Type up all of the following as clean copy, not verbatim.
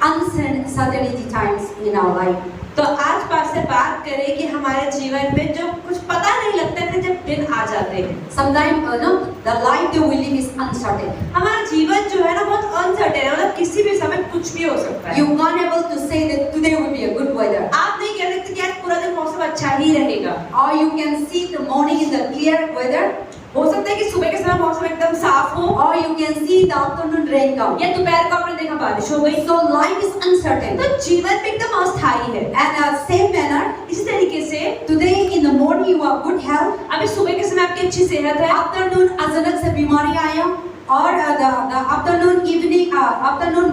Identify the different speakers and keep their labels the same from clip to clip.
Speaker 1: uncertainty times in our life.
Speaker 2: तो आज बात से बात करें कि हमारे जीवन में जो कुछ पता नहीं लगता है जब दिन आ जाते हैं।
Speaker 1: Sometimes, the life that we live is uncertain.
Speaker 2: हमारा जीवन जो है ना बहुत अनसर्टेन है, मतलब किसी भी समय कुछ भी हो सकता है।
Speaker 1: You can't able to say that today will be a good weather.
Speaker 2: आप नहीं कह सकते कि आज पूरा दिन मौसम अच्छा ही रहेगा।
Speaker 1: Or you can see the morning in the clear weather.
Speaker 2: हो सकता है कि सुबह के समय मौसम एकदम साफ हो,
Speaker 1: Or you can see the afternoon rain come.
Speaker 2: या दोपहर को आपने देखा बारिश हो गई।
Speaker 1: So life is uncertain.
Speaker 2: तो जीवन में एकदम अस्थायी है।
Speaker 1: And same manner,
Speaker 2: इसी तरीके से
Speaker 1: today in the morning you have good health.
Speaker 2: अभी सुबह के समय आपकी अच्छी सेहत है,
Speaker 1: Afternoon अचानक से बीमारी आया. Or the afternoon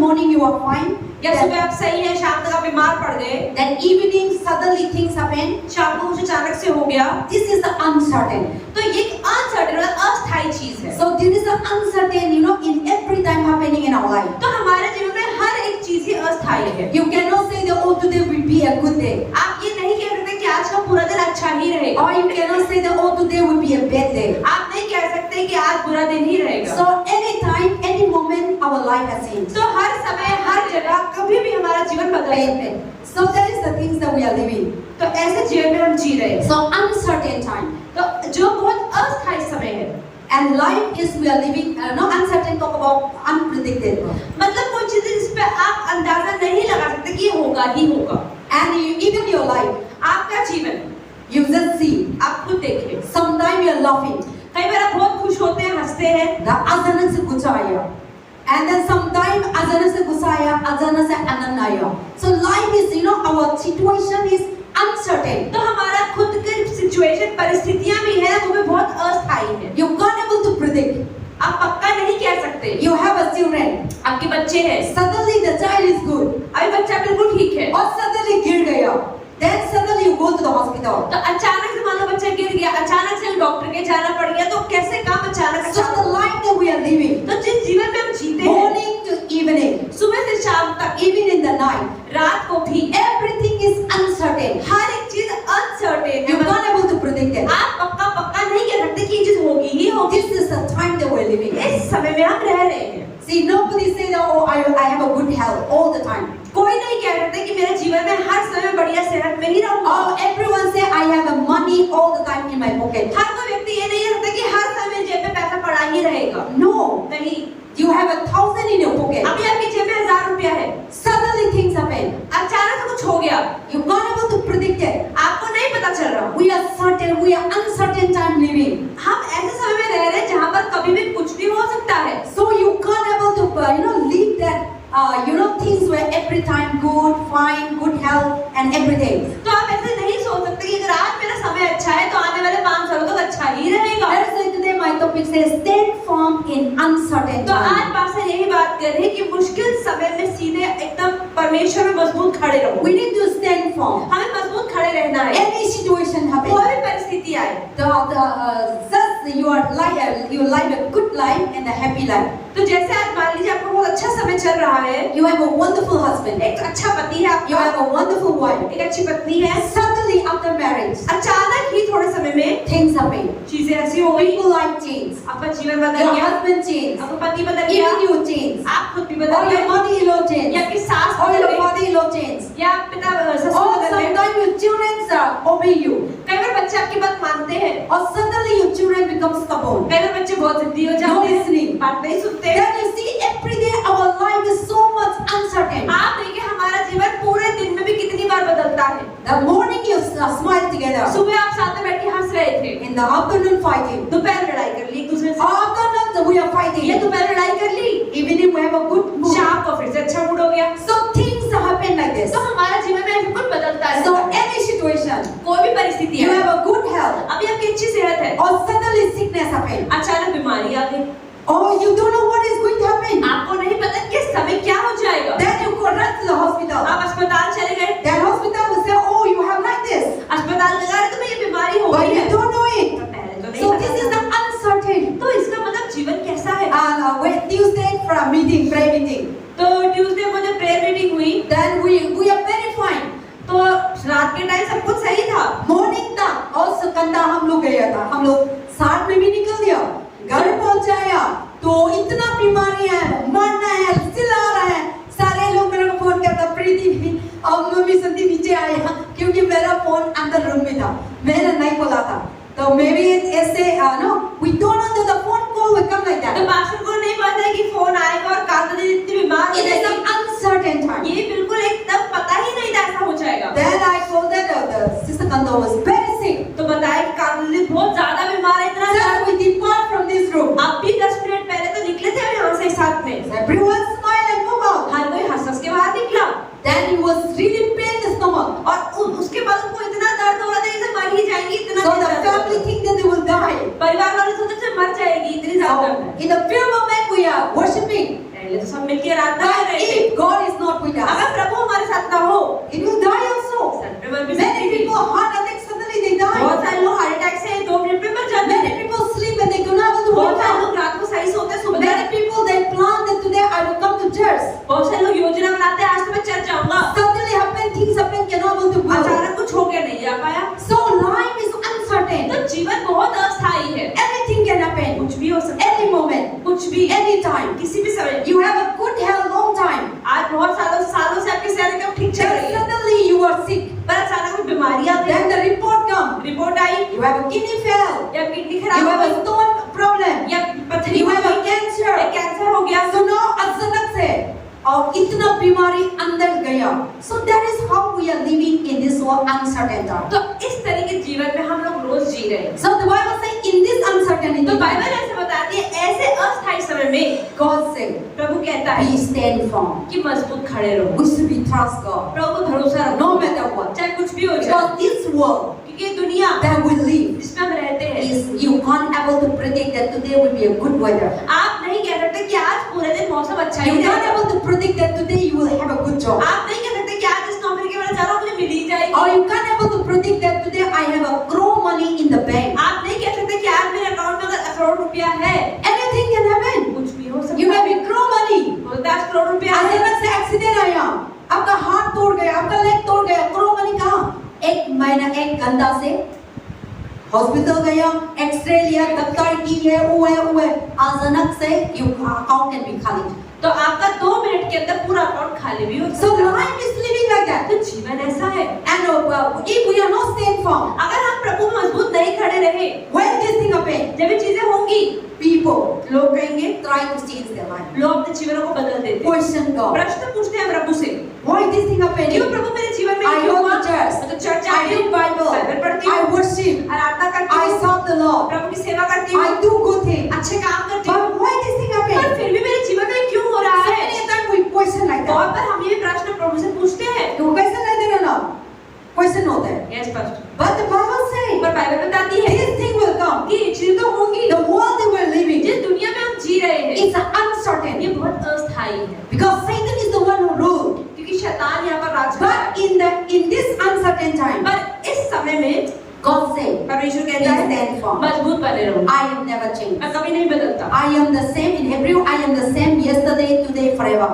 Speaker 1: morning you are fine.
Speaker 2: या सुबह आप सही है, शाम तक आप बीमार पड़ गए,
Speaker 1: Then evening suddenly things happen.
Speaker 2: शाम को कुछ अचानक से हो गया।
Speaker 1: This is the uncertain.
Speaker 2: तो ये अनसर्टेन अस्थायी चीज है।
Speaker 1: So this is the uncertain, in every time happening in our life.
Speaker 2: तो हमारे जीवन में हर एक चीज ही अस्थायी है।
Speaker 1: You cannot say that today will be a good day.
Speaker 2: आप ये नहीं कह सकते कि आज का पूरा दिन अच्छा ही रहेगा।
Speaker 1: Or you cannot say that today will be a bad day.
Speaker 2: आप नहीं कह सकते कि आज बुरा दिन ही रहेगा।
Speaker 1: So anytime, any moment, our life has changed.
Speaker 2: तो हर समय, हर जगह, कभी भी हमारा जीवन बदल सकता है।
Speaker 1: So that is the things that we are living.
Speaker 2: तो ऐसे जीवन में हम जी रहे हैं।
Speaker 1: So uncertain time.
Speaker 2: तो जो बहुत अस्थायी समय है।
Speaker 1: And life is we are living. No uncertain talk about unpredicted.
Speaker 2: मतलब कोई चीज़ जिस पे आप अंदाजा नहीं लगा सकते कि ये होगा ही होगा।
Speaker 1: And even your life,
Speaker 2: आपका जीवन,
Speaker 1: you just see.
Speaker 2: आप खुद देखिए।
Speaker 1: Sometimes you are laughing.
Speaker 2: कई बार आप बहुत खुश होते हैं, हंसते हैं।
Speaker 1: The अचानक से गुस्सा आया. And then sometimes अचानक से गुस्सा आया, अचानक से आनंद आया. So life is, our situation is uncertain.
Speaker 2: तो हमारा खुद की सिचुएशन, परिस्थितियां भी है, वो भी बहुत अस्थायी है।
Speaker 1: You can't able to predict.
Speaker 2: आप पक्का नहीं कह सकते।
Speaker 1: You have a children.
Speaker 2: आपके बच्चे हैं,
Speaker 1: Suddenly the child is good.
Speaker 2: अभी बच्चा बिल्कुल ठीक है,
Speaker 1: और suddenly गिर गया. Then suddenly you go to the hospital.
Speaker 2: तो अचानक से मान लो बच्चा गिर गया, अचानक से डॉक्टर के जाना पड़ गया, तो कैसे काम अचानक।
Speaker 1: So the life that we are living,
Speaker 2: तो जिस जीवन में हम जीते हैं,
Speaker 1: morning to evening,
Speaker 2: सुबह से शाम तक,
Speaker 1: even in the night,
Speaker 2: रात को भी,
Speaker 1: everything is uncertain.
Speaker 2: हर एक चीज अनसर्टेन
Speaker 1: You
Speaker 2: है।
Speaker 1: can't able to predict it.
Speaker 2: आप पक्का नहीं कह सकते कि ये चीज होगी ही होगी।
Speaker 1: This is the time that we are living.
Speaker 2: इस समय में हम रह रहे हैं।
Speaker 1: See, nobody say that, I have a good health all the time.
Speaker 2: कोई नहीं कह सकते कि मेरे जीवन में हर समय बढ़िया सेहत में ही रहूंगा।
Speaker 1: Or everyone say I have a money all the time in my pocket.
Speaker 2: हर कोई व्यक्ति ये नहीं कह सकता कि हर समय मेरी जेब में पैसा पड़ा ही रहेगा।
Speaker 1: No,
Speaker 2: नहीं,
Speaker 1: you have 1,000 in your pocket.
Speaker 2: अभी आपकी जेब में 1000 रुपया है,
Speaker 1: Suddenly things happen.
Speaker 2: अचानक से कुछ हो गया,
Speaker 1: You can't able to predict it.
Speaker 2: आपको नहीं पता चल रहा।
Speaker 1: We are certain, we are uncertain time living.
Speaker 2: हम ऐसे समय में रह रहे हैं जहाँ पर कभी भी कुछ भी हो सकता है।
Speaker 1: So you can't able to, live that, things were every time good, fine, good health and everything.
Speaker 2: तो आप ऐसे नहीं सोच सकते कि अगर आज मेरा समय अच्छा है तो आने वाले 5 सालों तक अच्छा ही रहेगा।
Speaker 1: That's why today my topic says stand firm in uncertain
Speaker 2: तो आज
Speaker 1: time.
Speaker 2: पास से यही बात कर रहे हैं कि मुश्किल समय में सीधे एकदम परमेश्वर में मजबूत खड़े रहो।
Speaker 1: We need to stand firm.
Speaker 2: हमें मजबूत खड़े रहना है।
Speaker 1: Any situation happen.
Speaker 2: कोई भी परिस्थिति आए,
Speaker 1: Just your life a good life and a happy life.
Speaker 2: तो जैसे आज मान लीजिए आपको बहुत अच्छा समय चल रहा है,
Speaker 1: You have a wonderful husband.
Speaker 2: एक अच्छा पति है
Speaker 1: You
Speaker 2: आपका,
Speaker 1: have a wonderful wife.
Speaker 2: एक अच्छी पत्नी है,
Speaker 1: Suddenly after marriage,
Speaker 2: अचानक ही थोड़े समय में
Speaker 1: things happen.
Speaker 2: चीजें ऐसी हो गई,
Speaker 1: People life change.
Speaker 2: आपका जीवन बदल
Speaker 1: Your
Speaker 2: गया,
Speaker 1: husband change.
Speaker 2: आपका पति बदल गया,
Speaker 1: Even you change.
Speaker 2: आप खुद भी
Speaker 1: Or
Speaker 2: बदल
Speaker 1: your
Speaker 2: गए,
Speaker 1: mother-in-law change.
Speaker 2: या आपकी सास
Speaker 1: Or
Speaker 2: बदल
Speaker 1: your
Speaker 2: गई,
Speaker 1: father-in-law change.
Speaker 2: या पिता ससुर
Speaker 1: Or
Speaker 2: बदल गए।
Speaker 1: sometimes your children obey you.
Speaker 2: कई बार बच्चे आपकी बात मानते हैं,
Speaker 1: Or suddenly your children become stubborn.
Speaker 2: कई बार बच्चे बहुत जिद्दी हो
Speaker 1: No
Speaker 2: जाते हैं,
Speaker 1: listening.
Speaker 2: बात नहीं सुनते।
Speaker 1: Then you see every day our life is so much uncertain.
Speaker 2: आप देखिए हमारा जीवन पूरे दिन में भी कितनी बार बदलता है।
Speaker 1: The morning you smile together.
Speaker 2: सुबह आप साथ में बैठ के हंस रहे थे,
Speaker 1: In the afternoon fighting.
Speaker 2: दोपहर लड़ाई कर ली एक दूसरे से,
Speaker 1: Afternoon we are fighting.
Speaker 2: ये दोपहर लड़ाई कर ली,
Speaker 1: Evening we have a good mood.
Speaker 2: शाम को फिर से अच्छा मूड हो गया।
Speaker 1: So things happen like this.
Speaker 2: तो हमारा जीवन में ऐसा कुछ बदलता है।
Speaker 1: So any situation,
Speaker 2: कोई भी परिस्थिति
Speaker 1: you
Speaker 2: है,
Speaker 1: have a good health,
Speaker 2: अभी आपकी अच्छी सेहत है,
Speaker 1: or suddenly sickness happen.
Speaker 2: अचानक बीमारी आ गई,
Speaker 1: Or you don't know what is going to happen.
Speaker 2: आपको नहीं पता किस समय क्या हो जाएगा।
Speaker 1: Then you go right to the hospital.
Speaker 2: आप अस्पताल चले गए,
Speaker 1: That hospital will say, oh, you have like this.
Speaker 2: अस्पताल लगा रहे तुम्हें ये बीमारी हो
Speaker 1: But
Speaker 2: गई
Speaker 1: you
Speaker 2: है,
Speaker 1: don't know it.
Speaker 2: तो पहले तो नहीं
Speaker 1: So
Speaker 2: पता
Speaker 1: this is
Speaker 2: था।
Speaker 1: the uncertain.
Speaker 2: तो इसका मतलब जीवन कैसा है।
Speaker 1: And when Tuesday for a meeting, prayer meeting,
Speaker 2: तो ट्यूसडे को जब प्रेयर मीटिंग हुई,
Speaker 1: then we are very fine.
Speaker 2: तो रात के टाइम सब कुछ सही था,
Speaker 1: Morning तक और सकंदा हम लोग गया था, हम लोग साथ में भी निकल दिया, घर पहुंचाया तो इतना बीमारी है, मरना है, चिल्ला रहा है, सारे लोग मेरे को फोन अंदर रूम में था, मैंने नहीं खोला था, तो मे बी ऐसे no we don't know the phone call will come like
Speaker 2: तो
Speaker 1: दैट।
Speaker 2: पास्टर को नहीं पता है कि फोन आएगा और कांता दीदी इतनी बीमार हो
Speaker 1: इट इज
Speaker 2: जाएगी।
Speaker 1: N uncertain time.
Speaker 2: ये बिल्कुल एकदम पता ही नहीं था ऐसा हो जाएगा।
Speaker 1: Then I told that the sister Kanda was very sick.
Speaker 2: तो बताया कि कांता दीदी बहुत ज्यादा बीमार है, इतना
Speaker 1: Just we depart from this room.
Speaker 2: अब भी 10 मिनट पहले तो निकले थे हम यहाँ से साथ में।
Speaker 1: Everyone smile and move out.
Speaker 2: हर कोई हंस के बाहर निकला।
Speaker 1: Then he was really pain in the stomach.
Speaker 2: और उसके बाद उनको इतना दर्द हो रहा था कि मर ही जाएंगी, इतना
Speaker 1: So the
Speaker 2: दर्द हो रहा
Speaker 1: family
Speaker 2: था।
Speaker 1: think that they will die.
Speaker 2: परिवार वाले सोचे थे मर जाएगी, इतनी ज्यादा दर्द है।
Speaker 1: So in the few moment we are worshiping.
Speaker 2: पहले तो सब मिलके आराधना कर
Speaker 1: But
Speaker 2: रहे थे।
Speaker 1: if God is not with us,
Speaker 2: अगर प्रभु हमारे साथ ना हो,
Speaker 1: it will die also.
Speaker 2: Sir पे मर भी
Speaker 1: Many
Speaker 2: सकते थे।
Speaker 1: people heart attack suddenly they
Speaker 2: बहुत
Speaker 1: die.
Speaker 2: सारे लोग हार्ट अटैक से 2 मिनट में मर जाते
Speaker 1: Many
Speaker 2: हैं।
Speaker 1: people sleep and they do not able to
Speaker 2: बहुत
Speaker 1: wake
Speaker 2: सारे
Speaker 1: up.
Speaker 2: लोग रात को सही सोते हैं, सुबह
Speaker 1: Many people they plan that today I will come to church.
Speaker 2: बहुत सारे लोग योजना बनाते हैं आज तो मैं चर्च जाऊंगा,
Speaker 1: Suddenly happen things happen cannot able to go.
Speaker 2: अचानक कुछ हो गया नहीं जा पाया।
Speaker 1: So life is uncertain.
Speaker 2: तो जीवन बहुत अस्थायी है,
Speaker 1: Anything can happen.
Speaker 2: कुछ भी हो सकता है,
Speaker 1: Any moment,
Speaker 2: कुछ भी
Speaker 1: any time.
Speaker 2: किसी भी समय।
Speaker 1: You have a good health long time.
Speaker 2: आज बहुत सालों से आपकी सेहत एकदम ठीक चल
Speaker 1: Then
Speaker 2: रही है,
Speaker 1: suddenly you are sick.
Speaker 2: पर अचानक कोई बीमारी आ गई,
Speaker 1: Then the report come.
Speaker 2: Report I
Speaker 1: You have a kidney fail.
Speaker 2: या किडनी
Speaker 1: You
Speaker 2: खराब हो
Speaker 1: have a
Speaker 2: गई
Speaker 1: stone problem.
Speaker 2: या पथरी
Speaker 1: You
Speaker 2: हो
Speaker 1: have a
Speaker 2: गई या
Speaker 1: cancer.
Speaker 2: कैंसर हो गया।
Speaker 1: So now अचानक से और इतना बीमारी अंदर गया. So that is how we are living in this world uncertain time.
Speaker 2: तो इस तरह के जीवन में हम लोग रोज जी रहे हैं।
Speaker 1: So the Bible says in this uncertainty,
Speaker 2: तो बाइबल ऐसे बताती है ऐसे अस्थायी समय में
Speaker 1: God said,
Speaker 2: प्रभु कहता है
Speaker 1: "Be stand firm."
Speaker 2: कि मजबूत खड़े रहो,
Speaker 1: We should be trust God,
Speaker 2: प्रभु पर भरोसा रखो,
Speaker 1: no matter what.
Speaker 2: चाहे कुछ भी हो जाए,
Speaker 1: Because this world
Speaker 2: क्योंकि ये दुनिया
Speaker 1: that we live
Speaker 2: जिसमें हम रहते हैं,
Speaker 1: is you can't able to predict that today will be a good weather.
Speaker 2: आप नहीं कह सकते कि आज पूरे दिन मौसम अच्छा
Speaker 1: You
Speaker 2: ही
Speaker 1: can't
Speaker 2: रहेगा,
Speaker 1: able to predict that today you will have a good job.
Speaker 2: आप नहीं कह सकते कि आज इस नौकरी के बारे में मुझे मिल ही
Speaker 1: Or
Speaker 2: जाएगी,
Speaker 1: you can't able to predict that today I have a grow money in the bank.
Speaker 2: आप नहीं कह सकते कि आज मेरे अकाउंट में अगर करोड़ रुपया है,
Speaker 1: Anything can happen.
Speaker 2: कुछ भी हो
Speaker 1: You
Speaker 2: सकता
Speaker 1: may
Speaker 2: है,
Speaker 1: be grow money.
Speaker 2: बोलते आज करोड़ रुपया है,
Speaker 1: अचानक से एक्सीडेंट आया, आपका हाथ तोड़ गया, आपका लेग तोड़ गया, grow money कहाँ? 1 महीना 1 घंटा से हॉस्पिटल गया, एक्सरे लिया, डॉक्टर की है, वो है, अचानक से you account can be खाली.
Speaker 2: तो आपका 2 मिनट के अंदर पूरा अकाउंट खाली भी हो
Speaker 1: So
Speaker 2: सकता है।
Speaker 1: life is living like that.
Speaker 2: तो जीवन ऐसा है,
Speaker 1: And if we are not staying firm,
Speaker 2: अगर हम प्रभु में मजबूत नहीं खड़े रहे,
Speaker 1: when this thing happen,
Speaker 2: जब ये चीजें होंगी,
Speaker 1: people
Speaker 2: लोग कहेंगे,
Speaker 1: try to change their life.
Speaker 2: लोग अपने जीवनों को बदल देते हैं,
Speaker 1: Question God.
Speaker 2: प्रश्न पूछते हैं प्रभु से,
Speaker 1: Why this thing happening?
Speaker 2: क्यों प्रभु मेरे जीवन में
Speaker 1: I
Speaker 2: क्यों
Speaker 1: go
Speaker 2: हुआ?
Speaker 1: to church.
Speaker 2: मैं तो चर्च
Speaker 1: I
Speaker 2: जाती
Speaker 1: read
Speaker 2: हूँ,
Speaker 1: Bible.
Speaker 2: बाइबल पढ़ती
Speaker 1: I
Speaker 2: हूँ,
Speaker 1: worship.
Speaker 2: आराधना करती
Speaker 1: I
Speaker 2: हूँ,
Speaker 1: serve the Lord.
Speaker 2: प्रभु की सेवा करती हूँ,
Speaker 1: I do good things.
Speaker 2: अच्छे काम करती हूँ,
Speaker 1: But why this thing
Speaker 2: पर
Speaker 1: happen?
Speaker 2: फिर भी मेरे जीवन में क्यों हो रहा
Speaker 1: So
Speaker 2: है?
Speaker 1: many times we question like
Speaker 2: बहुत
Speaker 1: that.
Speaker 2: बार हम ये प्रश्न प्रभु से पूछते हैं,
Speaker 1: You question like that or not? Question होता है.
Speaker 2: यह स्पष्ट,
Speaker 1: But the Bible says
Speaker 2: पर बाइबल बताती है
Speaker 1: this thing will come.
Speaker 2: कि ये चीजें तो होंगी,
Speaker 1: The world that we're living,
Speaker 2: जिस दुनिया में हम जी रहे हैं,
Speaker 1: it's uncertain.
Speaker 2: ये बहुत अस्थायी है,
Speaker 1: Because Satan is the one who rules.
Speaker 2: क्योंकि शैतान यहाँ पर राज कर रहा है।
Speaker 1: But in this uncertain time,
Speaker 2: पर इस समय में
Speaker 1: God said,
Speaker 2: परमेश्वर
Speaker 1: "Be
Speaker 2: कहता है
Speaker 1: stand firm.
Speaker 2: मजबूत बने रहो,
Speaker 1: I am never changed.
Speaker 2: मैं कभी नहीं बदलता।
Speaker 1: I am the same in Hebrew. I am the same yesterday, today, forever."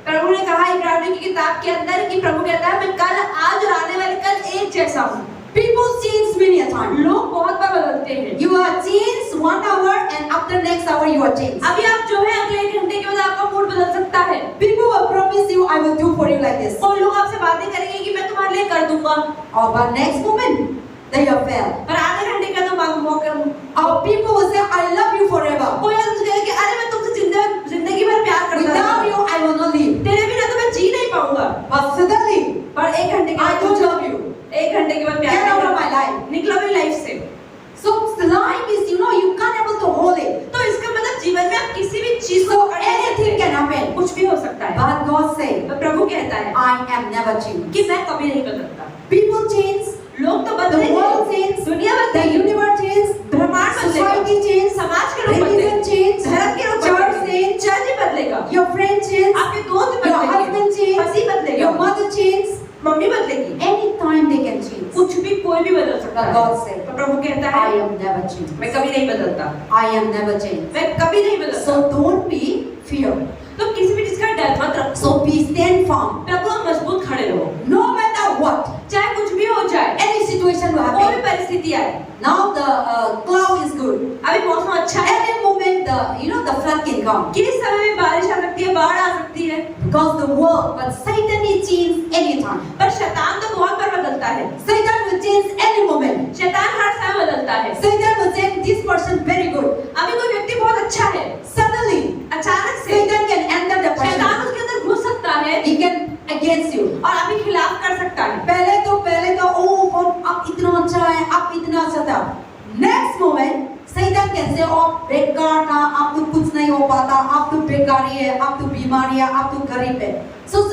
Speaker 2: प्रभु ने कहा इब्रानियों की किताब के अंदर कि प्रभु कहता है मैं कल, आज और आने वाले कल एक जैसा हूँ।
Speaker 1: People change many a time.
Speaker 2: लोग बहुत बार बदलते हैं।
Speaker 1: You are changed 1 hour, and after next hour you are changed.
Speaker 2: अभी आप जो है अगले 1 घंटे के बाद आपका मूड बदल सकता है।
Speaker 1: People will promise you, "I will do for you like this."
Speaker 2: और लोग आपसे बातें करेंगे कि मैं तुम्हारे लिए कर दूंगा,
Speaker 1: Oh, but next moment they have failed.
Speaker 2: पर आधे घंटे का तो मौका।
Speaker 1: Or people will say, "I love you forever.
Speaker 2: कोई आपसे कहेगा कि अरे मैं तुमसे जिंदगी भर प्यार करता
Speaker 1: Without
Speaker 2: हूँ,
Speaker 1: you, I will not live."
Speaker 2: तेरे बिना तो मैं जी नहीं पाऊंगा।
Speaker 1: But suddenly,
Speaker 2: पर 1 घंटे के
Speaker 1: I
Speaker 2: बाद
Speaker 1: don't love you.
Speaker 2: 1 घंटे के बाद
Speaker 1: Get out of
Speaker 2: प्यार
Speaker 1: my life.
Speaker 2: निकलो मेरी लाइफ से।
Speaker 1: So life is, you can't able to hold it.
Speaker 2: तो इसका मतलब जीवन में आप किसी भी चीज को
Speaker 1: So
Speaker 2: पकड़ नहीं
Speaker 1: anything
Speaker 2: सकते।
Speaker 1: can happen.
Speaker 2: कुछ भी हो सकता है।
Speaker 1: But God said,
Speaker 2: तो प्रभु कहता है
Speaker 1: "I am never changed."
Speaker 2: कि मैं कभी नहीं बदलता।
Speaker 1: People change,
Speaker 2: लोग तो
Speaker 1: the
Speaker 2: बदलेंगे,
Speaker 1: world change,
Speaker 2: दुनिया
Speaker 1: the
Speaker 2: बदलेगी,
Speaker 1: universe change,
Speaker 2: ब्रह्मांड बदलेगा,
Speaker 1: society change,
Speaker 2: समाज के लोग
Speaker 1: religion
Speaker 2: बदलेंगे,
Speaker 1: change,
Speaker 2: धर्म के लोग
Speaker 1: church
Speaker 2: बदलेंगे,
Speaker 1: change,
Speaker 2: चर्च ही बदलेगा,
Speaker 1: your friend change,
Speaker 2: आपके दोस्त
Speaker 1: your
Speaker 2: बदलेंगे,
Speaker 1: husband change,
Speaker 2: पति बदलेगा,
Speaker 1: your mother change.
Speaker 2: मम्मी बदलेगी,
Speaker 1: Anytime they can change.
Speaker 2: कुछ भी कोई भी बदल सकता
Speaker 1: But
Speaker 2: है।
Speaker 1: God said,
Speaker 2: तो प्रभु कहता
Speaker 1: "I
Speaker 2: है
Speaker 1: am never changed.
Speaker 2: मैं कभी नहीं बदलता,
Speaker 1: I am never changed."
Speaker 2: मैं कभी नहीं बदलता।
Speaker 1: So don't be fear.
Speaker 2: तो किसी भी चीज का डर मत रखो,
Speaker 1: So be stand firm.
Speaker 2: प्रभु हम मजबूत खड़े रहो,
Speaker 1: No matter what,
Speaker 2: चाहे कुछ भी हो जाए,
Speaker 1: any situation will
Speaker 2: कोई भी
Speaker 1: happen.
Speaker 2: परिस्थिति आए।
Speaker 1: Now the cloud is good.
Speaker 2: अभी मौसम अच्छा है,
Speaker 1: Every moment the flood can come.
Speaker 2: किस समय में बारिश आ सकती है, बाढ़ आ सकती है,
Speaker 1: Because the world, but Satan is changed anytime.
Speaker 2: पर शैतान तो बहुत बार बदलता है।
Speaker 1: Satan will change any moment.
Speaker 2: शैतान हर समय बदलता है।
Speaker 1: Satan will say this person very good.
Speaker 2: अभी कोई व्यक्ति बहुत अच्छा है,
Speaker 1: Suddenly,
Speaker 2: अचानक से
Speaker 1: Satan can enter the
Speaker 2: शैतान
Speaker 1: person.
Speaker 2: उसके अंदर घुस सकता है
Speaker 1: He can against you.
Speaker 2: और आपके खिलाफ कर सकता है।
Speaker 1: पहले तो ओ आप इतना अच्छा है, आप इतना अच्छा था। Next moment, Satan can say oh बेकार था, आप तो कुछ नहीं हो पाता, आप तो बेकारी है, आप तो बीमारी है, आप तो गरीब है। So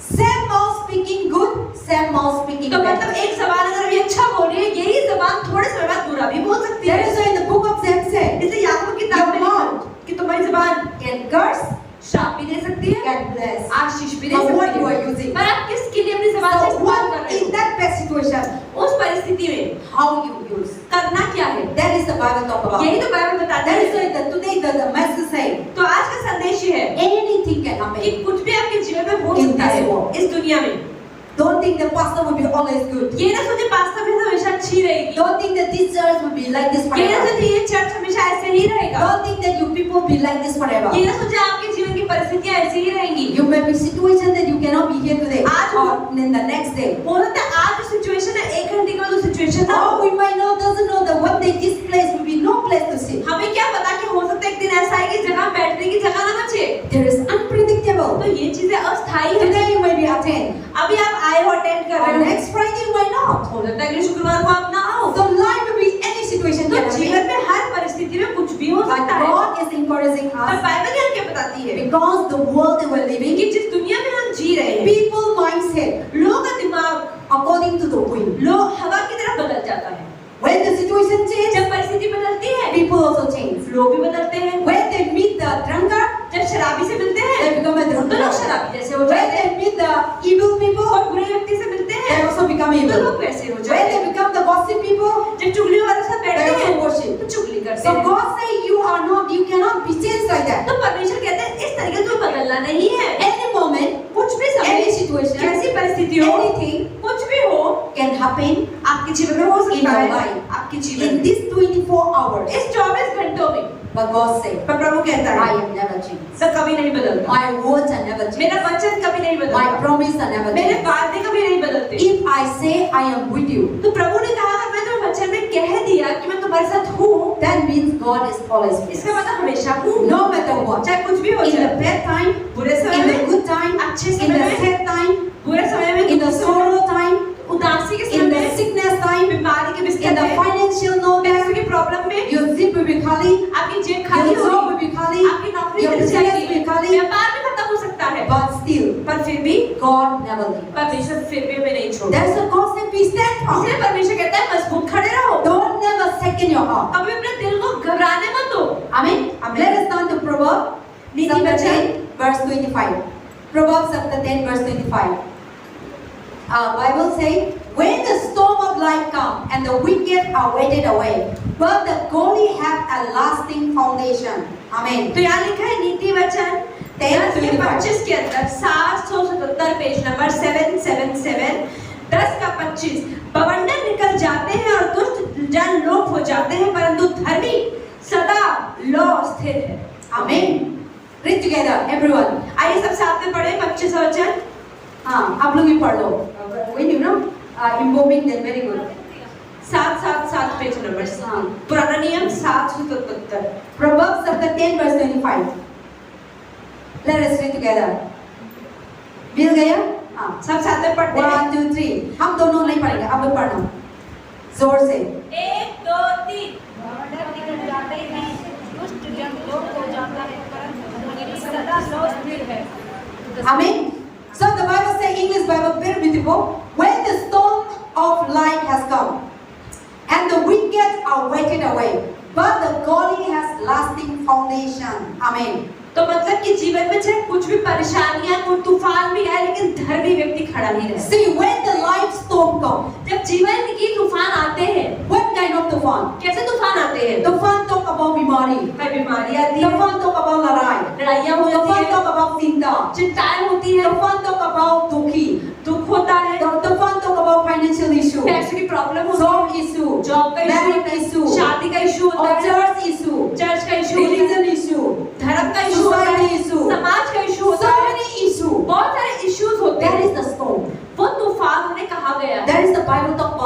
Speaker 1: same mouth speaking good, same mouth speaking
Speaker 2: तो
Speaker 1: bad.
Speaker 2: मतलब एक जबान अगर ये अच्छा बोल रही है, यही जबान थोड़े समय बाद बुरा भी बोल सकती
Speaker 1: That
Speaker 2: है।
Speaker 1: is why in the book of James said,
Speaker 2: इसलिए याकूब की किताब में
Speaker 1: Your
Speaker 2: लिखा
Speaker 1: mouth
Speaker 2: कि तुम्हारी जबान
Speaker 1: can curse,
Speaker 2: श्राप भी दे सकती है,
Speaker 1: can bless.
Speaker 2: आशीष भी दे
Speaker 1: But what
Speaker 2: सकती
Speaker 1: you
Speaker 2: है।
Speaker 1: are using?
Speaker 2: पर आप किसके लिए अपनी जबान का
Speaker 1: So
Speaker 2: इस्तेमाल कर
Speaker 1: what
Speaker 2: रहे
Speaker 1: in
Speaker 2: हो?
Speaker 1: that bad situation,
Speaker 2: उस परिस्थिति में
Speaker 1: how you use?
Speaker 2: करना क्या है?
Speaker 1: That is the Bible talk about.
Speaker 2: यही तो बाइबल बताता
Speaker 1: That is
Speaker 2: है।
Speaker 1: why today the message saying
Speaker 2: तो आज का संदेश ये है
Speaker 1: anything can happen.
Speaker 2: कि कुछ भी आपके जीवन में हो
Speaker 1: In
Speaker 2: सकता
Speaker 1: this
Speaker 2: है
Speaker 1: world.
Speaker 2: इस दुनिया में।
Speaker 1: Don't think the pastor will be always good.
Speaker 2: ये ना सोचे पास्टर भी हमेशा अच्छी रहेगी।
Speaker 1: Don't think that this church will be like this
Speaker 2: ये ना
Speaker 1: forever.
Speaker 2: सोचे ये चर्च हमेशा ऐसे ही रहेगा।
Speaker 1: Don't think that you people will be like this forever.
Speaker 2: ये ना सोचे आपके जीवन की परिस्थितियां ऐसी ही रहेंगी।
Speaker 1: You may be situation that you cannot be here today
Speaker 2: आज
Speaker 1: or in the next day.
Speaker 2: हो सकता है आज जो सिचुएशन है 1 घंटे के बाद वो सिचुएशन ना
Speaker 1: Or
Speaker 2: हो।
Speaker 1: we might know doesn't know that one day this place will be no place to sit.
Speaker 2: हमें क्या पता कि हो सकता है एक दिन ऐसा है कि जगह बैठने की जगह ना बचे।
Speaker 1: There is unpredictable.
Speaker 2: तो ये चीजें अस्थायी है।
Speaker 1: Today you may be attend.
Speaker 2: अभी आप आए हो अटेंड कर
Speaker 1: Or
Speaker 2: रहे हो,
Speaker 1: next Friday you might not.
Speaker 2: हो सकता है कि शुक्रवार को आप ना आओ।
Speaker 1: So life will be any situation
Speaker 2: तो
Speaker 1: can happen.
Speaker 2: जीवन में हर परिस्थिति में कुछ भी हो
Speaker 1: But
Speaker 2: सकता है।
Speaker 1: God is encouraging
Speaker 2: पर
Speaker 1: us
Speaker 2: बाइबल यहाँ क्या बताती है
Speaker 1: because the world that we're living,
Speaker 2: कि जिस दुनिया में हम जी रहे हैं,
Speaker 1: people mindset
Speaker 2: लोगों का दिमाग
Speaker 1: according to the wind.
Speaker 2: लोग हवा की तरफ बदल जाता है।
Speaker 1: When the situation changes,
Speaker 2: जब परिस्थिति बदलती है,
Speaker 1: people also change.
Speaker 2: लोग भी बदलते हैं।
Speaker 1: When they meet the drunkard,
Speaker 2: जब शराबी से मिलते हैं,
Speaker 1: they become a
Speaker 2: तो लोग
Speaker 1: drunkard.
Speaker 2: शराबी जैसे हो
Speaker 1: When
Speaker 2: जाते हैं।
Speaker 1: they meet the evil people,
Speaker 2: और बुरे व्यक्ति से मिलते
Speaker 1: they
Speaker 2: हैं,
Speaker 1: also become
Speaker 2: तो
Speaker 1: evil.
Speaker 2: लोग वैसे हो
Speaker 1: When
Speaker 2: जाते
Speaker 1: they
Speaker 2: हैं।
Speaker 1: become the gossip people,
Speaker 2: जब चुगली वाले साथ
Speaker 1: they
Speaker 2: बैठते
Speaker 1: also
Speaker 2: हैं,
Speaker 1: worship.
Speaker 2: तो चुगली करते
Speaker 1: So
Speaker 2: हैं।
Speaker 1: God say you are not, you cannot be changed like that.
Speaker 2: तो परमेश्वर कहते हैं इस तरीके से बदलना नहीं है।
Speaker 1: Any moment,
Speaker 2: कुछ भी
Speaker 1: any
Speaker 2: समय,
Speaker 1: situation,
Speaker 2: कैसी परिस्थिति हो,
Speaker 1: anything
Speaker 2: कुछ भी हो,
Speaker 1: can happen
Speaker 2: आपके जीवन में हो
Speaker 1: in
Speaker 2: सकता
Speaker 1: your
Speaker 2: है।
Speaker 1: life.
Speaker 2: आपके जीवन
Speaker 1: in
Speaker 2: में
Speaker 1: these 24 hours.
Speaker 2: इस 24 घंटों में।
Speaker 1: But God said,
Speaker 2: पर प्रभु कहता
Speaker 1: I
Speaker 2: है,
Speaker 1: am never changed.
Speaker 2: मैं कभी नहीं बदलता।
Speaker 1: My words are never changed.
Speaker 2: मेरा वचन कभी नहीं
Speaker 1: My
Speaker 2: बदलता।
Speaker 1: promise are never
Speaker 2: मेरे
Speaker 1: changed.
Speaker 2: वादे कभी नहीं बदलते।
Speaker 1: If I say I am with you,
Speaker 2: तो प्रभु ने कहा अगर मैं तुम्हें वचन में कह दिया कि मैं तुम्हारे साथ हूँ,
Speaker 1: that means God is always with
Speaker 2: इसका
Speaker 1: us.
Speaker 2: मतलब हमेशा हूँ।
Speaker 1: No matter what.
Speaker 2: चाहे कुछ भी हो
Speaker 1: In the
Speaker 2: जाए,
Speaker 1: bad time,
Speaker 2: बुरे समय
Speaker 1: in the
Speaker 2: में,
Speaker 1: good time,
Speaker 2: अच्छे
Speaker 1: in
Speaker 2: समय
Speaker 1: the
Speaker 2: में,
Speaker 1: sad time,
Speaker 2: बुरे समय में,
Speaker 1: in the sorrow time,
Speaker 2: उदासी के
Speaker 1: in
Speaker 2: समय
Speaker 1: the
Speaker 2: में,
Speaker 1: sickness time,
Speaker 2: बीमारी के बिस्तर
Speaker 1: in the
Speaker 2: में,
Speaker 1: financial no
Speaker 2: पैसों की प्रॉब्लम में,
Speaker 1: your zip will be khali,
Speaker 2: आपकी जेब खाली
Speaker 1: your job
Speaker 2: होगी,
Speaker 1: will be khali,
Speaker 2: आपकी नौकरी
Speaker 1: your
Speaker 2: मिल
Speaker 1: business will
Speaker 2: जाएगी,
Speaker 1: be khali,
Speaker 2: व्यापार भी खत्म हो सकता है,
Speaker 1: but still,
Speaker 2: पर फिर भी
Speaker 1: God never leaves.
Speaker 2: परमेश्वर फिर भी हमें नहीं छोड़ता।
Speaker 1: That's the concept we stand for.
Speaker 2: इसलिए परमेश्वर कहता है मजबूत खड़े रहो,
Speaker 1: Don't never second your heart.
Speaker 2: कभी अपने दिल को घबराने मत दो।
Speaker 1: Amen.
Speaker 2: Amen.
Speaker 1: Let us turn to Proverbs
Speaker 2: नीति
Speaker 1: chapter
Speaker 2: वचन
Speaker 1: 10, verse 25. Proverbs chapter 10, verse 25. Bible says, when the storm of life come and the wicked are weighted away, but the godly have a lasting foundation. Amen.
Speaker 2: तो यहाँ लिखा है नीति वचन 10:25 के अंदर 777 पेज नंबर 777 10 का 25 बवंडर निकल जाते हैं और दुष्ट जन लोप हो जाते हैं परंतु धर्मी सदा लौ स्थिर है।
Speaker 1: Amen. Read together, everyone.
Speaker 2: आइए सब साथ में पढ़े 25 वचन।
Speaker 1: हाँ, आप लोग भी पढ़ लो. When you know, involving them, very good.
Speaker 2: 777 page number
Speaker 1: हाँ.
Speaker 2: पुराना नियम 777
Speaker 1: Proverbs chapter 10, verse 25. Let us read together. मिल गया? हाँ.
Speaker 2: सब साथ में पढ़ते हैं।
Speaker 1: 1, 2, 3. हम दोनों नहीं पढ़ेंगे, आप लोग पढ़ना जोर से।
Speaker 2: 1 2 3
Speaker 3: बवंडर निकल जाते हैं, दुष्ट जन लोप हो जाता है, परंतु धर्मी सदा लौ स्थिर है।
Speaker 1: Amen. So the Bible says, English Bible, very beautiful. When the storm of life has come, and the wicked are weighted away, but the godly has lasting foundation. Amen.
Speaker 2: तो मतलब कि जीवन में चाहे कुछ भी परेशानियां कोई तूफान भी आए लेकिन धर्मी व्यक्ति खड़ा ही रहे।
Speaker 1: See, when the life storm comes,
Speaker 2: जब जीवन की तूफान आते हैं,
Speaker 1: what kind of तूफान?
Speaker 2: कैसे तूफान आते हैं?
Speaker 1: तूफान talk about बीमारी,
Speaker 2: कई बीमारी आती है,
Speaker 1: तूफान talk about लड़ाई,
Speaker 2: लड़ाइयाँ हो जाती
Speaker 1: तूफान
Speaker 2: है,
Speaker 1: talk about चिंता,
Speaker 2: चिंताएं होती है,
Speaker 1: तूफान talk about दुखी,
Speaker 2: दुख होता है,
Speaker 1: तूफान talk about financial issue,
Speaker 2: पैसे की प्रॉब्लम होती
Speaker 1: job issue,
Speaker 2: है, जॉब का
Speaker 1: marriage
Speaker 2: इशू,
Speaker 1: issue,
Speaker 2: शादी का इशू होता
Speaker 1: or
Speaker 2: है,
Speaker 1: church issue,
Speaker 2: चर्च का इशू होता है,
Speaker 1: religion issue,
Speaker 2: धर्म का इशू होता है,
Speaker 1: society issue,
Speaker 2: समाज का इशू
Speaker 1: so
Speaker 2: होता है,
Speaker 1: many issues.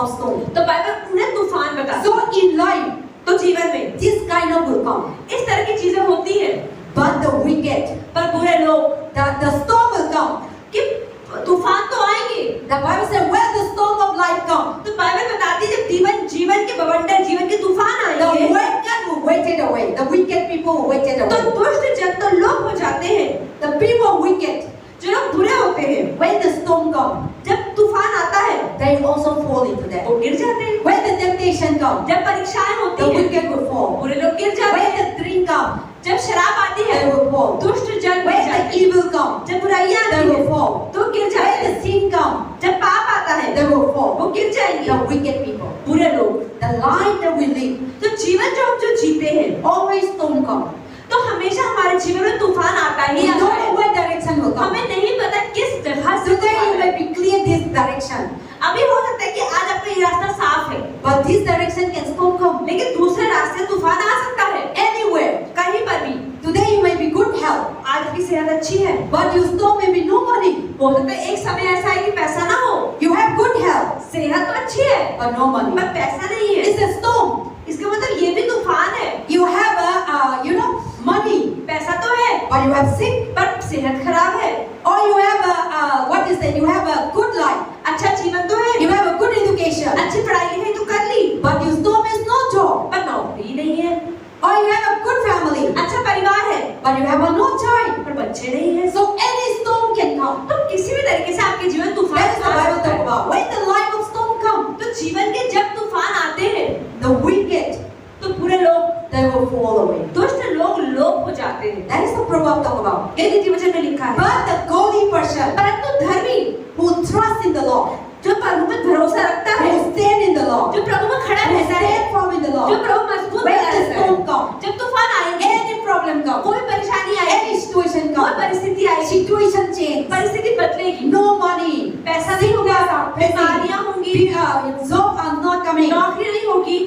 Speaker 1: of storm.
Speaker 2: तो बाइबल उन्हें तूफान बताता है।
Speaker 1: So in life,
Speaker 2: तो जीवन में
Speaker 1: this kind of will come.
Speaker 2: इस तरह की चीजें होती है।
Speaker 1: But the wicked,
Speaker 2: पर बुरे लोग,
Speaker 1: the storm will come.
Speaker 2: कि तूफान तो आएंगे।
Speaker 1: The Bible says, when the storm of life come,
Speaker 2: तो बाइबल बताती है जब जीवन के बवंडर, जीवन के तूफान
Speaker 1: the
Speaker 2: आएंगे,
Speaker 1: wicked will wait it away. The wicked people will wait it
Speaker 2: तो
Speaker 1: away.
Speaker 2: दुष्ट जन तो लोग हो जाते हैं।
Speaker 1: The people wicked,
Speaker 2: जो लोग बुरे होते हैं,
Speaker 1: when the storm come,
Speaker 2: जब तूफान आता है,
Speaker 1: they also fall into that.
Speaker 2: वो गिर जाते हैं।
Speaker 1: When the temptation come,
Speaker 2: जब परीक्षाएं
Speaker 1: the
Speaker 2: होती हैं,
Speaker 1: wicked will fall.
Speaker 2: बुरे लोग गिर जाते
Speaker 1: When
Speaker 2: हैं।
Speaker 1: the drink come,
Speaker 2: जब शराब आती है,
Speaker 1: they will fall.
Speaker 2: दुष्ट जन गिर
Speaker 1: When
Speaker 2: जाते
Speaker 1: the
Speaker 2: हैं।
Speaker 1: evil come,
Speaker 2: जब बुराइयां
Speaker 1: they
Speaker 2: आती
Speaker 1: will
Speaker 2: हैं,
Speaker 1: fall.
Speaker 2: तो गिर जाते
Speaker 1: When the
Speaker 2: हैं।
Speaker 1: sin come,
Speaker 2: जब पाप आता है,
Speaker 1: they will fall.
Speaker 2: वो गिर जाएंगे।
Speaker 1: The wicked people.
Speaker 2: बुरे लोग,
Speaker 1: The life that we live,
Speaker 2: तो जीवन जो हम जो जीते हैं,
Speaker 1: always storm come.
Speaker 2: तो हमेशा हमारे जीवन में तूफान आता
Speaker 1: We
Speaker 2: ही
Speaker 1: don't
Speaker 2: आता है।
Speaker 1: know what direction will come.
Speaker 2: हमें नहीं पता किस जगह से
Speaker 1: Today you
Speaker 2: तूफान
Speaker 1: may
Speaker 2: है।
Speaker 1: be clear this direction,
Speaker 2: अभी हो सकता है कि आज आपका ये रास्ता साफ है,
Speaker 1: but this direction can storm come
Speaker 2: लेकिन दूसरे रास्ते तूफान आ सकता है।
Speaker 1: anywhere.
Speaker 2: कहीं पर भी
Speaker 1: Today you may be good health,
Speaker 2: आज की सेहत अच्छी है,
Speaker 1: but your storm may be no money.
Speaker 2: हो सकता है एक समय ऐसा है कि पैसा ना हो।
Speaker 1: You have good health,
Speaker 2: सेहत तो अच्छी है,
Speaker 1: but no money.
Speaker 2: पर पैसा नहीं है।
Speaker 1: It's a storm.
Speaker 2: इसका मतलब ये भी तूफान है।
Speaker 1: You have money,
Speaker 2: पैसा तो है,
Speaker 1: but you have sick.
Speaker 2: पर सेहत खराब है।
Speaker 1: Or you have you have a good life.
Speaker 2: अच्छा जीवन तो है,
Speaker 1: You have a good education,
Speaker 2: अच्छी पढ़ाई लिखाई तो कर ली,
Speaker 1: but your storm is no job.
Speaker 2: पर नौकरी नहीं है।
Speaker 1: Or you have a good family,
Speaker 2: अच्छा परिवार है,
Speaker 1: but you have no child.
Speaker 2: पर बच्चे नहीं है।
Speaker 1: So any storm can come.
Speaker 2: तो किसी भी तरीके से आपके जीवन तूफान
Speaker 1: That is the
Speaker 2: uh
Speaker 1: Bible
Speaker 2: सकता
Speaker 1: talk
Speaker 2: है।
Speaker 1: about. When the life of storm come,
Speaker 2: तो जीवन के जब तूफान आते हैं,
Speaker 1: the wicked,
Speaker 2: तो बुरे लोग,
Speaker 1: they will fall away.
Speaker 2: दुष्ट लोग हो जाते हैं।
Speaker 1: That is the proverb talk about.
Speaker 2: ये नीति वचन में लिखा है।
Speaker 1: But the godly person
Speaker 2: परंतु धर्मी,
Speaker 1: who trusts in the Lord,
Speaker 2: जो प्रभु में भरोसा रखता है,
Speaker 1: who stand in the Lord,
Speaker 2: जो प्रभु में खड़ा
Speaker 1: who
Speaker 2: रहता है,
Speaker 1: stand firm in the
Speaker 2: जो
Speaker 1: Lord,
Speaker 2: प्रभु मजबूत
Speaker 1: when
Speaker 2: बना
Speaker 1: the
Speaker 2: रहता है,
Speaker 1: storm come,
Speaker 2: जब तूफान आएंगे,
Speaker 1: any problem come,
Speaker 2: कोई परेशानी आएगी,
Speaker 1: any situation
Speaker 2: कोई
Speaker 1: come,
Speaker 2: परिस्थिति आएगी,
Speaker 1: situation change,
Speaker 2: परिस्थिति बदलेगी,
Speaker 1: no money,
Speaker 2: पैसा नहीं होगा,
Speaker 1: sickness,
Speaker 2: बीमारियां होंगी,
Speaker 1: jobs are not coming.
Speaker 2: नौकरी नहीं होगी,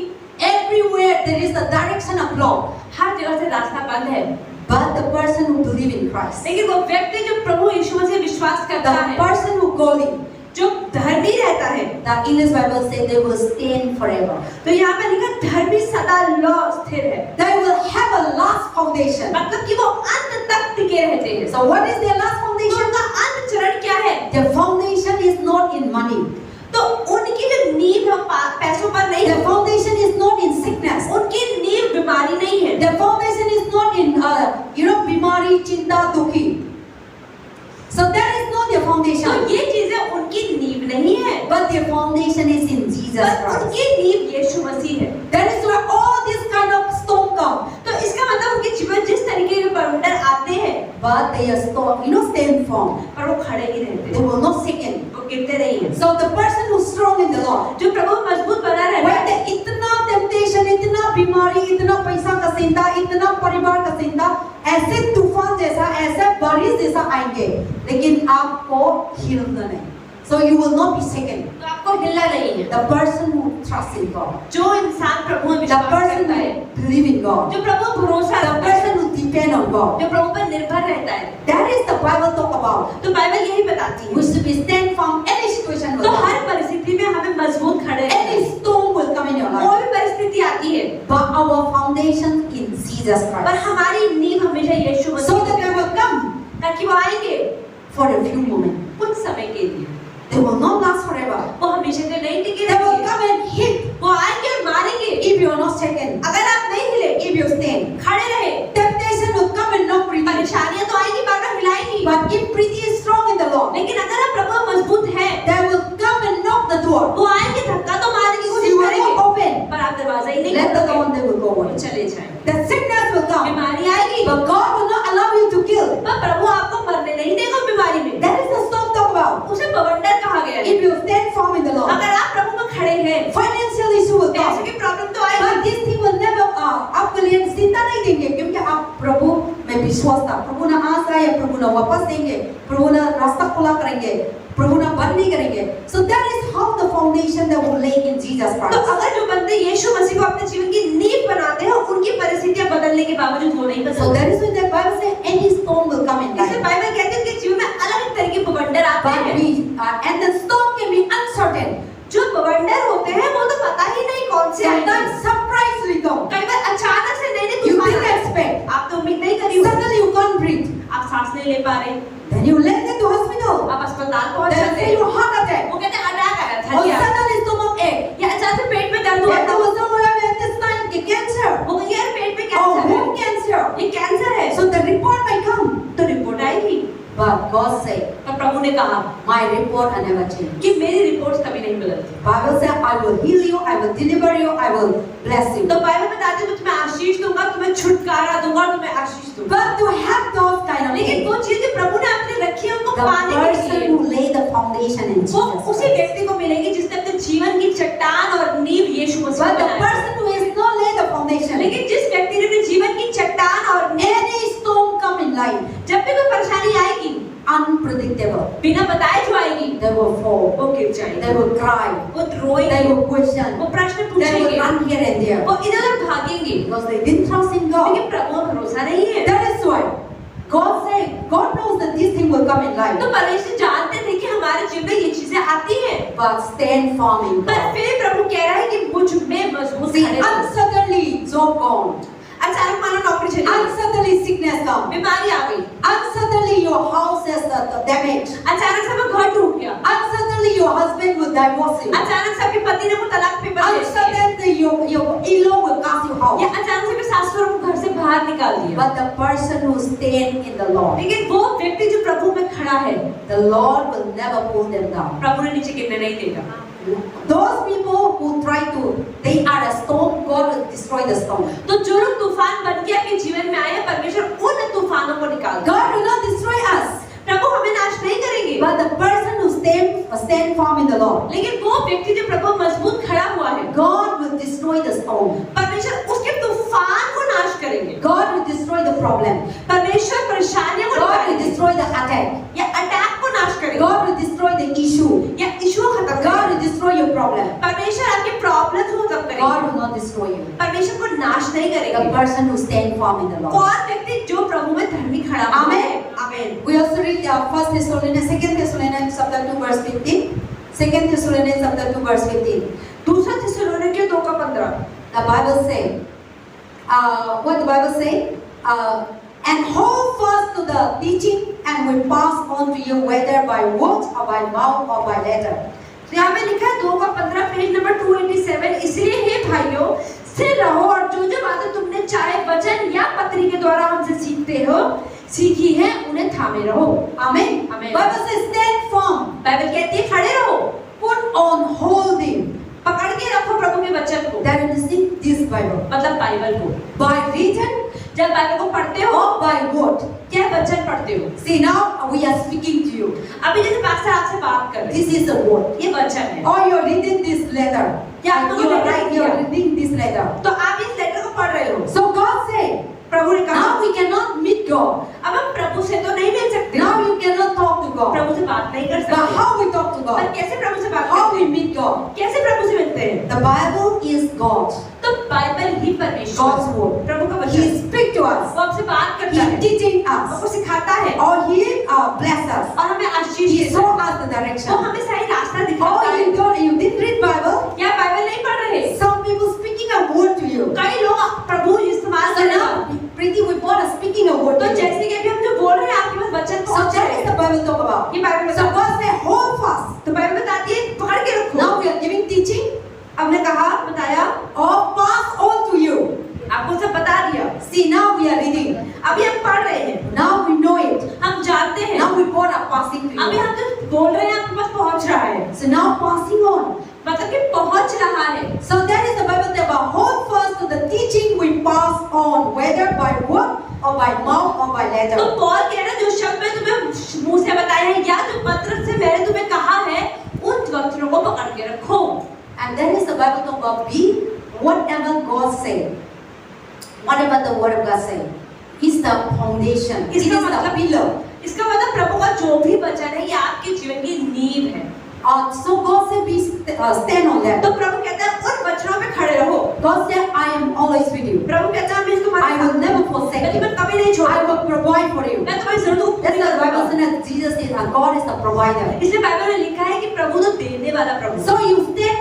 Speaker 1: Everywhere there is a direction of block.
Speaker 2: हर जगह से रास्ता बंद है।
Speaker 1: But the person who believe in Christ,
Speaker 2: लेकिन वो व्यक्ति जो प्रभु यीशु मसीह विश्वास करता
Speaker 1: the
Speaker 2: है,
Speaker 1: person who godly,
Speaker 2: जो धर्मी रहता है,
Speaker 1: the English Bible says they will stand forever.
Speaker 2: तो यहाँ पे लिखा धर्मी सदा स्थिर है,
Speaker 1: They will have a last foundation.
Speaker 2: मतलब कि वो अंत तक टिके रहते हैं।
Speaker 1: So what is their last
Speaker 2: तो
Speaker 1: foundation?
Speaker 2: उनका अंत चरण क्या है?
Speaker 1: Their foundation is not in money.
Speaker 2: तो उनकी जो नींव है पैसों पर नहीं है,
Speaker 1: Their foundation is not in sickness.
Speaker 2: उनकी नींव बीमारी नहीं है,
Speaker 1: Their foundation is not in बीमारी, चिंता, दुखी. So that is not their
Speaker 2: तो
Speaker 1: foundation.
Speaker 2: ये चीजें उनकी नींव नहीं है,
Speaker 1: But their foundation is in Jesus
Speaker 2: बस
Speaker 1: Christ.
Speaker 2: उनकी नींव यीशु मसीह है।
Speaker 1: That is why all this kind of storm come.
Speaker 2: तो इसका मतलब उनके जीवन जिस तरीके के बवंडर आते हैं,
Speaker 1: But they are stand firm.
Speaker 2: पर वो खड़े ही रहते
Speaker 1: They
Speaker 2: हैं,
Speaker 1: will not second.
Speaker 2: वो गिरते नहीं हैं।
Speaker 1: So the person who's strong in the Lord,
Speaker 2: जो प्रभु मजबूत बना रहता
Speaker 1: when
Speaker 2: है,
Speaker 1: the इतना temptation, इतना बीमारी, इतना पैसा का चिंता, इतना परिवार का चिंता, ऐसे तूफान जैसा, ऐसे बारिश जैसा आएंगे, लेकिन आपको हिलना नहीं. So you will not be shaken.
Speaker 2: तो आपको हिलना नहीं है।
Speaker 1: The person who trusts in God,
Speaker 2: जो इंसान प्रभु में
Speaker 1: the
Speaker 2: विश्वास
Speaker 1: person
Speaker 2: करता है,
Speaker 1: who believe in God,
Speaker 2: जो प्रभु पर भरोसा
Speaker 1: the
Speaker 2: रखता है,
Speaker 1: person who depend on God,
Speaker 2: जो प्रभु पर निर्भर रहता है,
Speaker 1: that is the Bible talk about.
Speaker 2: तो बाइबल यही बताती
Speaker 1: We
Speaker 2: है।
Speaker 1: should be stand firm. Any situation will
Speaker 2: तो
Speaker 1: come.
Speaker 2: हर परिस्थिति में हमें मजबूत खड़े रहना
Speaker 1: Any
Speaker 2: है।
Speaker 1: storm will come in your life.
Speaker 2: कोई भी परिस्थिति आती है,
Speaker 1: But our foundation in Jesus
Speaker 2: पर
Speaker 1: Christ.
Speaker 2: हमारी नींव हमेशा यीशु
Speaker 1: So
Speaker 2: मसीह
Speaker 1: that they
Speaker 2: में
Speaker 1: will come
Speaker 2: ताकि वो आएंगे
Speaker 1: for a few moments.
Speaker 2: कुछ समय के लिए,
Speaker 1: They will not last forever.
Speaker 2: वो हमेशा के नहीं टिके
Speaker 1: They will
Speaker 2: रहेंगे,
Speaker 1: come and hit
Speaker 2: वो आएंगे और मारेंगे।
Speaker 1: if you are not shaken.
Speaker 2: अगर आप नहीं हिले,
Speaker 1: If you stand.
Speaker 2: खड़े रहे,
Speaker 1: Temptation will come and knock pretty.
Speaker 2: परेशानियां तो आएंगी, बार हिलाएंगी,
Speaker 1: But if pretty is strong in the Lord,
Speaker 2: लेकिन अगर आप प्रभु में मजबूत हैं,
Speaker 1: they will come and knock the door.
Speaker 2: वो आएंगे, धक्का तो मारने की
Speaker 1: You
Speaker 2: कोशिश
Speaker 1: will
Speaker 2: करेंगे,
Speaker 1: not open.
Speaker 2: पर आप दरवाजा ही नहीं
Speaker 1: Let the
Speaker 2: खोलोगे,
Speaker 1: door, they will go away.
Speaker 2: वो चले जाएंगे।
Speaker 1: The sickness will come.
Speaker 2: बीमारी आएगी,
Speaker 1: But God will not allow you to kill.
Speaker 2: पर प्रभु आपको मरने नहीं देगा बीमारी में।
Speaker 1: That is the storm talk about.
Speaker 2: उसे बवंडर कहा गया है।
Speaker 1: If you stand firm in the Lord,
Speaker 2: अगर आप प्रभु में खड़े हैं,
Speaker 1: financial issue will
Speaker 2: पैसे
Speaker 1: come.
Speaker 2: की प्रॉब्लम तो आएगी,
Speaker 1: But this thing will never आपके लिए चिंता नहीं देंगे, क्योंकि आप प्रभु में विश्वास था. प्रभु ने आशा है, प्रभु ने वापस देंगे, प्रभु ने रास्ता खुला करेंगे, प्रभु ने बंद नहीं करेंगे. So that is how the foundation that will lay in Jesus
Speaker 2: तो
Speaker 1: Christ.
Speaker 2: अगर जो बंदे यीशु मसीह को अपने जीवन की नींव बनाते हैं, उनकी परिस्थितियां बदलने के बावजूद वो नहीं
Speaker 1: So
Speaker 2: बदलते।
Speaker 1: that is why the Bible says any storm will come in
Speaker 2: इसलिए
Speaker 1: life.
Speaker 2: बाइबल कहते हैं कि जीवन में अलग अलग तरह के बवंडर आते
Speaker 1: But
Speaker 2: हैं,
Speaker 1: and the storm can be uncertain.
Speaker 2: जो बवंडर होते हैं वो तो पता ही नहीं कौन से आएंगे।
Speaker 1: Sometimes surprisingly come.
Speaker 2: कई बार अचानक से नए
Speaker 1: You
Speaker 2: तूफान
Speaker 1: didn't
Speaker 2: आए।
Speaker 1: expect.
Speaker 2: आप तो उम्मीद नहीं करी होगी।
Speaker 1: Suddenly you can't breathe.
Speaker 2: आप सांस नहीं ले पा रहे,
Speaker 1: Then you landed to hospital.
Speaker 2: आप अस्पताल पहुंच
Speaker 1: Then
Speaker 2: जाते
Speaker 1: say
Speaker 2: हैं,
Speaker 1: you heart attack.
Speaker 2: वो कहते हैं अटैक आया था
Speaker 1: Or
Speaker 2: या
Speaker 1: suddenly stomach ache.
Speaker 2: या अचानक से पेट में दर्द हुआ
Speaker 1: Then
Speaker 2: था।
Speaker 1: there was someone at this time cancer.
Speaker 2: वो कहेंगे यार पेट में
Speaker 1: Or
Speaker 2: कैंसर है,
Speaker 1: womb cancer.
Speaker 2: ये कैंसर है,
Speaker 1: So the report may come.
Speaker 2: तो रिपोर्ट आएगी।
Speaker 1: But God said,
Speaker 2: पर प्रभु ने कहा
Speaker 1: my report I never change.
Speaker 2: कि मेरी रिपोर्ट्स कभी नहीं बदलती।
Speaker 1: Bible said, I will heal you, I will deliver you, I will bless you.
Speaker 2: तो बाइबल बताती है मैं तुम्हें आशीष दूंगा, तुम्हें छुटकारा दूंगा और तुम्हें आशीष दूंगा।
Speaker 1: But to have those kind of
Speaker 2: लेकिन
Speaker 1: things,
Speaker 2: वो चीज जो प्रभु ने अपने रखी है उनको
Speaker 1: the
Speaker 2: पाने के
Speaker 1: person
Speaker 2: लिए
Speaker 1: who lay the foundation in
Speaker 2: वो
Speaker 1: Jesus
Speaker 2: उसी
Speaker 1: Christ.
Speaker 2: व्यक्ति को मिलेगी जिसने अपने जीवन की चट्टान और नींव यीशु मसीह
Speaker 1: But the
Speaker 2: बनाई है।
Speaker 1: person who has not laid the foundation,
Speaker 2: लेकिन जिस व्यक्ति ने अपने जीवन की चट्टान और नींव,
Speaker 1: any storm come in life,
Speaker 2: जब भी कोई परेशानी आएगी
Speaker 1: unpredictable.
Speaker 2: बिना बताए जो आएगी
Speaker 1: They will fall,
Speaker 2: वो गिर जाएगी,
Speaker 1: they will cry,
Speaker 2: वो रोएंगे,
Speaker 1: they will question,
Speaker 2: वो प्रश्न
Speaker 1: they will
Speaker 2: पूछेंगे,
Speaker 1: run here and there
Speaker 2: वो इधर उधर भागेंगे
Speaker 1: because they didn't trust in God.
Speaker 2: लेकिन प्रभु पर भरोसा नहीं है।
Speaker 1: That is why God said, God knows that this thing will come in life,
Speaker 2: तो परमेश्वर जानते थे कि हमारे जीवन में ये चीजें आती हैं,
Speaker 1: but stand firm in
Speaker 2: पर
Speaker 1: God.
Speaker 2: फिर प्रभु कह रहा है कि मुझ में मजबूत
Speaker 1: See,
Speaker 2: खड़े रहो।
Speaker 1: unsuddenly job gone,
Speaker 2: अचानक मानो नौकरी चली गई,
Speaker 1: unsuddenly sickness come,
Speaker 2: बीमारी आ गई,
Speaker 1: unsuddenly your house has the damage,
Speaker 2: अचानक से वो घर टूट गया,
Speaker 1: unsuddenly your husband will divorce you,
Speaker 2: अचानक से आपके पति ने वो तलाक पेपर दे दिए,
Speaker 1: unsuddenly your in-law will cast you
Speaker 2: या
Speaker 1: out.
Speaker 2: अचानक से भी सासुर को घर से बाहर निकाल दिया।
Speaker 1: But the person who stand in the Lord,
Speaker 2: लेकिन वो व्यक्ति जो प्रभु में खड़ा है,
Speaker 1: the Lord will never pull them down.
Speaker 2: प्रभु ने नीचे गिरने नहीं देगा।
Speaker 1: Those people who try to, they are a storm, God will destroy the storm.
Speaker 2: तो जो लोग तूफान बन के आपके जीवन में आए हैं, परमेश्वर उन तूफानों को निकाल देगा।
Speaker 1: God will not destroy us,
Speaker 2: प्रभु हमें नाश नहीं करेंगे,
Speaker 1: but the person who stand firm in the Lord,
Speaker 2: लेकिन वो व्यक्ति जो प्रभु मजबूत खड़ा हुआ है,
Speaker 1: God will destroy the storm.
Speaker 2: परमेश्वर उसके तूफान को नाश करेंगे।
Speaker 1: God will destroy the problem.
Speaker 2: परमेश्वर परेशानियों को
Speaker 1: God will
Speaker 2: निकालेंगे,
Speaker 1: destroy the attack.
Speaker 2: या अटैक को नाश करेंगे,
Speaker 1: God will destroy the issue.
Speaker 2: या इशू खत्म
Speaker 1: God
Speaker 2: करेंगे।
Speaker 1: will destroy your problem.
Speaker 2: परमेश्वर आपके प्रॉब्लम को खत्म
Speaker 1: God
Speaker 2: करेंगे,
Speaker 1: will not destroy you.
Speaker 2: परमेश्वर को नाश नहीं
Speaker 1: The
Speaker 2: करेंगे।
Speaker 1: person who stand firm in the Lord.
Speaker 2: कौन व्यक्ति जो प्रभु में धर्मी खड़ा हुआ है?
Speaker 1: Amen.
Speaker 2: आमीन।
Speaker 1: We also read 1 Thessalonians, 2 Thessalonians chapter 2 verse 15. 2 Thessalonians chapter 2 verse 15.
Speaker 2: दूसरा थिस्सलुनीके 2:15।
Speaker 1: The Bible say, what the Bible say? And hold fast to the teaching, and will pass on to you whether by word or by mouth or by letter.
Speaker 2: तो यहाँ पे लिखा है 2:15 page number 287। इसलिए हे भाइयों स्थिर रहो और जो जो बातें तुमने चाहे वचन या पत्री के द्वारा हमसे सीखी है उन्हें थामे रहो।
Speaker 1: Amen.
Speaker 2: Amen.
Speaker 1: Bible says stand firm.
Speaker 2: Bible कहती है खड़े रहो,
Speaker 1: Put on holding.
Speaker 2: पकड़ के रखो प्रभु के वचन को,
Speaker 1: That means this Bible.
Speaker 2: मतलब बाइबल को।
Speaker 1: By written
Speaker 2: जब बाइबल को पढ़ते हो,
Speaker 1: or by word.
Speaker 2: क्या वचन पढ़ते हो?
Speaker 1: See, now we are speaking to you.
Speaker 2: अभी जैसे पास्टर आपसे बात कर रहे हैं,
Speaker 1: This is the word.
Speaker 2: ये वचन है।
Speaker 1: Or you're reading this letter.
Speaker 2: या आप लोग
Speaker 1: You're reading this letter.
Speaker 2: तो आप इस लेटर को पढ़ रहे हो।
Speaker 1: So God said,
Speaker 2: प्रभु ने कहा
Speaker 1: now we cannot meet God.
Speaker 2: अब हम प्रभु से तो नहीं मिल सकते,
Speaker 1: Now you cannot talk to God.
Speaker 2: प्रभु से बात नहीं कर
Speaker 1: But
Speaker 2: सकते।
Speaker 1: how we talk to
Speaker 2: पर
Speaker 1: God?
Speaker 2: कैसे प्रभु से बात
Speaker 1: How
Speaker 2: करते
Speaker 1: we
Speaker 2: हैं?
Speaker 1: meet God?
Speaker 2: कैसे प्रभु से मिलते हैं?
Speaker 1: The Bible is God.
Speaker 2: तो बाइबल ही परमेश्वर,
Speaker 1: God's word.
Speaker 2: प्रभु का
Speaker 1: He
Speaker 2: वचन,
Speaker 1: speaks to us.
Speaker 2: वो हमसे बात
Speaker 1: He
Speaker 2: करता
Speaker 1: is
Speaker 2: है,
Speaker 1: teaching
Speaker 2: वो
Speaker 1: us.
Speaker 2: सिखाता है
Speaker 1: Or He bless us.
Speaker 2: और हमें आशीष
Speaker 1: He
Speaker 2: देता
Speaker 1: show
Speaker 2: है,
Speaker 1: us the
Speaker 2: वो
Speaker 1: direction.
Speaker 2: हमें सही रास्ता दिखाता
Speaker 1: Or
Speaker 2: है।
Speaker 1: you didn't read Bible.
Speaker 2: या बाइबल नहीं पढ़ रहे,
Speaker 1: Some people speaking a word to you.
Speaker 2: कई लोग प्रभु इस्तेमाल
Speaker 1: So
Speaker 2: कर रहे
Speaker 1: now,
Speaker 2: हैं।
Speaker 1: Preeti, we both are speaking a word
Speaker 2: तो
Speaker 1: to you.
Speaker 2: जैसे कि अभी हम जो बोल रहे हैं आपके पास वचन
Speaker 1: So
Speaker 2: पहुंच
Speaker 1: that
Speaker 2: रहे
Speaker 1: is the
Speaker 2: हैं,
Speaker 1: Bible talk about.
Speaker 2: ये बाइबल
Speaker 1: So
Speaker 2: बताता है।
Speaker 1: God said, hold fast.
Speaker 2: तो बाइबल बताती है पकड़ के रखो।
Speaker 1: Now we are giving teaching.
Speaker 2: हमने कहा बताया,
Speaker 1: Or pass on to you.
Speaker 2: आपको सब बता दिया।
Speaker 1: See, now we are reading.
Speaker 2: अभी हम पढ़ रहे हैं,
Speaker 1: Now we know it.
Speaker 2: हम जानते हैं,
Speaker 1: Now we both are passing to
Speaker 2: अभी
Speaker 1: you.
Speaker 2: हम जो बोल रहे हैं आपके पास पहुंच रहा है,
Speaker 1: So now passing on.
Speaker 2: मतलब कि पहुंच रहा है।
Speaker 1: So that is the Bible that about hold fast to the teaching we pass on, whether by word or by mouth or by
Speaker 2: तो
Speaker 1: letter.
Speaker 2: पॉल कह रहा है जो शब्द मैं तुम्हें मुंह से बताया है या जो पत्र से मैंने तुम्हें कहा है उन वचनों को पकड़ के रखो।
Speaker 1: And that is the Bible talk about be whatever God say. Whatever the word of God say. Is the foundation. It is
Speaker 2: इसका
Speaker 1: the
Speaker 2: मतलब
Speaker 1: pillar.
Speaker 2: इसका मतलब प्रभु का जो भी वचन है ये आपके जीवन की नींव है।
Speaker 1: So God said be stand on that.
Speaker 2: तो प्रभु कहता है उन वचनों पे खड़े रहो।
Speaker 1: God said I am always with you.
Speaker 2: प्रभु कहता है मैं तुम्हारे
Speaker 1: I will
Speaker 2: साथ
Speaker 1: never
Speaker 2: हूँ।
Speaker 1: forsake
Speaker 2: मैं
Speaker 1: you.
Speaker 2: तुम्हें कभी नहीं
Speaker 1: I
Speaker 2: छोड़ूंगा,
Speaker 1: will provide for you.
Speaker 2: मैं तुम्हारी जरूरतों को
Speaker 1: That's
Speaker 2: पूरी
Speaker 1: the Bible
Speaker 2: करूंगा।
Speaker 1: says that Jesus is God is the provider.
Speaker 2: इसलिए बाइबल में लिखा है कि प्रभु तो देने वाला प्रभु।
Speaker 1: So you stand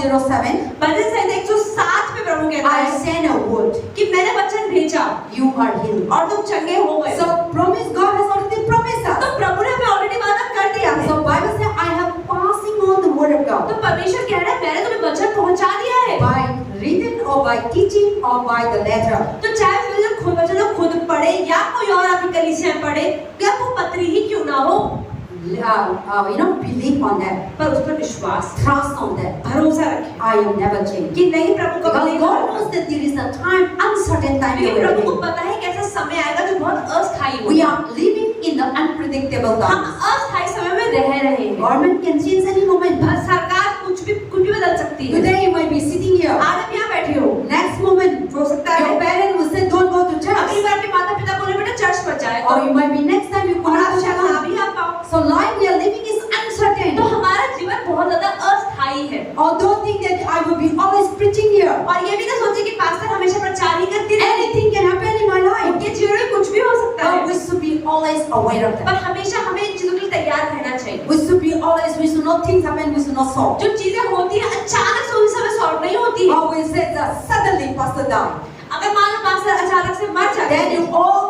Speaker 1: 107,
Speaker 2: भजन संहिता 107 में प्रभु कहता
Speaker 1: I
Speaker 2: है
Speaker 1: send a word,
Speaker 2: कि मैंने वचन भेजा
Speaker 1: you are healed.
Speaker 2: और तुम चंगे हो गए।
Speaker 1: So promise, God has already promised us.
Speaker 2: तो प्रभु ने हमें ऑलरेडी वादा कर दिया है।
Speaker 1: So Bible says, I have passing on the word of
Speaker 2: तो
Speaker 1: God
Speaker 2: परमेश्वर कह रहा है मैंने तुम्हें वचन पहुंचा दिया है।
Speaker 1: by written or by teaching or by the letter.
Speaker 2: तो चाहे वचन खुद पढ़े या कोई और आपकी कलीसिया में पढ़े या वो पत्री ही क्यों ना हो,
Speaker 1: Believe on that,
Speaker 2: पर उस पर विश्वास,
Speaker 1: trust on that.
Speaker 2: भरोसा रखें
Speaker 1: I am never changed.
Speaker 2: कि नहीं प्रभु कभी
Speaker 1: Because
Speaker 2: नहीं
Speaker 1: God
Speaker 2: बदलता।
Speaker 1: knows that there is a time, uncertain time we
Speaker 2: क्योंकि
Speaker 1: are
Speaker 2: प्रभु को
Speaker 1: living.
Speaker 2: पता है कि ऐसा समय आएगा जो बहुत अस्थायी
Speaker 1: We
Speaker 2: होगा।
Speaker 1: are living in the unpredictable
Speaker 2: हम
Speaker 1: times.
Speaker 2: अस्थायी समय में रह रहे हैं।
Speaker 1: Government can change any moment.
Speaker 2: सरकार कुछ भी बदल सकती है।
Speaker 1: Today you might be sitting here.
Speaker 2: आज आप यहाँ बैठे हो,
Speaker 1: Next moment,
Speaker 2: हो सकता
Speaker 1: your
Speaker 2: है
Speaker 1: parent will say, "Don't go to
Speaker 2: अगली
Speaker 1: church."
Speaker 2: बार आपके माता पिता बोले बेटा चर्च मत जाए,
Speaker 1: Or you might be next time you
Speaker 2: और
Speaker 1: could
Speaker 2: आप
Speaker 1: not
Speaker 2: शायद ना
Speaker 1: church.
Speaker 2: भी आ पाओ।
Speaker 1: So life we are living is
Speaker 2: तो
Speaker 1: uncertain.
Speaker 2: हमारा जीवन बहुत ज्यादा अस्थायी है।
Speaker 1: Or don't think that I will be always preaching here.
Speaker 2: और ये भी ना सोचिए कि पास्टर हमेशा प्रचार ही करती रहेगी।
Speaker 1: Anything can happen in my life.
Speaker 2: उनके जीवन में कुछ भी हो सकता
Speaker 1: But
Speaker 2: है,
Speaker 1: we should be always aware of
Speaker 2: पर
Speaker 1: that.
Speaker 2: हमेशा हमें इन चीजों के लिए तैयार रहना चाहिए।
Speaker 1: We should not things happen, we should not solve.
Speaker 2: जो चीजें होती हैं अचानक से उसी समय सॉल्व नहीं होती है।
Speaker 1: Or we say that suddenly pastor died.
Speaker 2: अगर मान लो पास्टर अचानक से मर जाते
Speaker 1: Then
Speaker 2: हैं,
Speaker 1: you all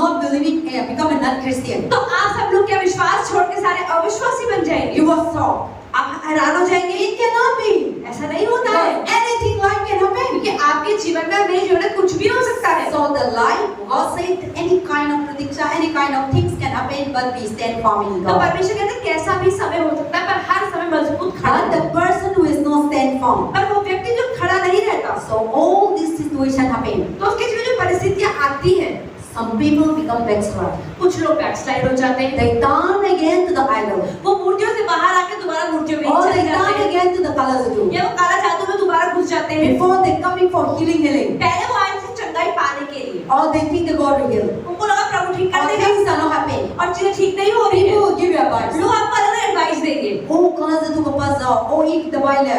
Speaker 1: not believing become a non-Christian.
Speaker 2: तो आप सब लोग क्या विश्वास छोड़ के सारे अविश्वासी बन जाएंगे?
Speaker 1: You are shocked.
Speaker 2: आप हैरान हो जाएंगे।
Speaker 1: It cannot be.
Speaker 2: ऐसा नहीं होता है,
Speaker 1: Because anything life can happen.
Speaker 2: क्योंकि आपके जीवन में मेरे जीवन में कुछ भी हो सकता है।
Speaker 1: So the life, God said any kind of prediction, any kind of things can happen, but we stand firm in
Speaker 2: तो
Speaker 1: God.
Speaker 2: परमेश्वर कहते हैं कैसा भी समय हो सकता है, पर हर समय मजबूत खड़ा
Speaker 1: But
Speaker 2: है।
Speaker 1: the person who is not stand firm,
Speaker 2: पर वो व्यक्ति जो खड़ा नहीं रहता,
Speaker 1: so all this situation happen.
Speaker 2: तो उसके जीवन में जो परिस्थितियां आती हैं,
Speaker 1: Some people become backslide.
Speaker 2: कुछ लोग बैकस्लाइड हो जाते हैं,
Speaker 1: They turn again to the idol.
Speaker 2: वो मूर्तियों से बाहर आके दोबारा मूर्तियों में
Speaker 1: Or
Speaker 2: चले
Speaker 1: they
Speaker 2: जाते
Speaker 1: turn
Speaker 2: हैं,
Speaker 1: again to the color juju.
Speaker 2: या वो काला जादू में दोबारा घुस जाते हैं।
Speaker 1: Before they coming for healing.
Speaker 2: पहले वो आए थे चंगाई पाने के लिए,
Speaker 1: Or they think the God will heal.
Speaker 2: उनको लगा प्रभु ठीक कर
Speaker 1: Or
Speaker 2: देगा
Speaker 1: things are not happening.
Speaker 2: और चीजें ठीक नहीं हो रही
Speaker 1: People
Speaker 2: है।
Speaker 1: will give you advice.
Speaker 2: लोग आपको अलग एडवाइस देंगे,
Speaker 1: ओ कलर जुजू के पास जाओ, ओ एक दवाई ले।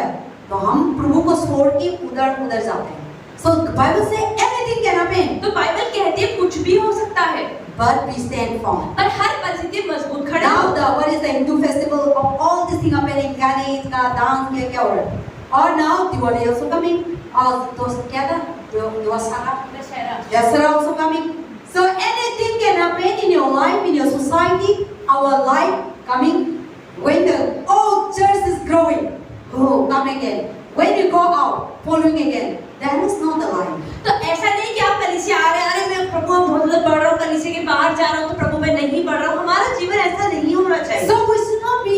Speaker 1: तो हम प्रभु को छोड़ के उधर जाते हैं. So the Bible say anything can happen,
Speaker 2: तो बाइबल कहती है कुछ भी हो सकता है,
Speaker 1: but we stand firm.
Speaker 2: पर हर परिस्थिति में मजबूत खड़े
Speaker 1: Now
Speaker 2: हो।
Speaker 1: what is the Hindu festival of all these things happening? Ganesh का dance क्या हो रहा है? और now Diwali also coming. और तो क्या था? Dasara also coming. So anything can happen in your life, in your society, our life coming. When the old church is growing, oh, come again. When you go out, following again, that is not the life.
Speaker 2: तो ऐसा नहीं कि आप कलीसिया आ रहे हैं, अरे मैं प्रभु में बहुत ज्यादा पढ़ रहा हूँ, कलीसिया के बाहर जा रहा हूँ तो प्रभु में नहीं पढ़ रहा हूँ। हमारा जीवन ऐसा नहीं होना चाहिए।
Speaker 1: So we should not be,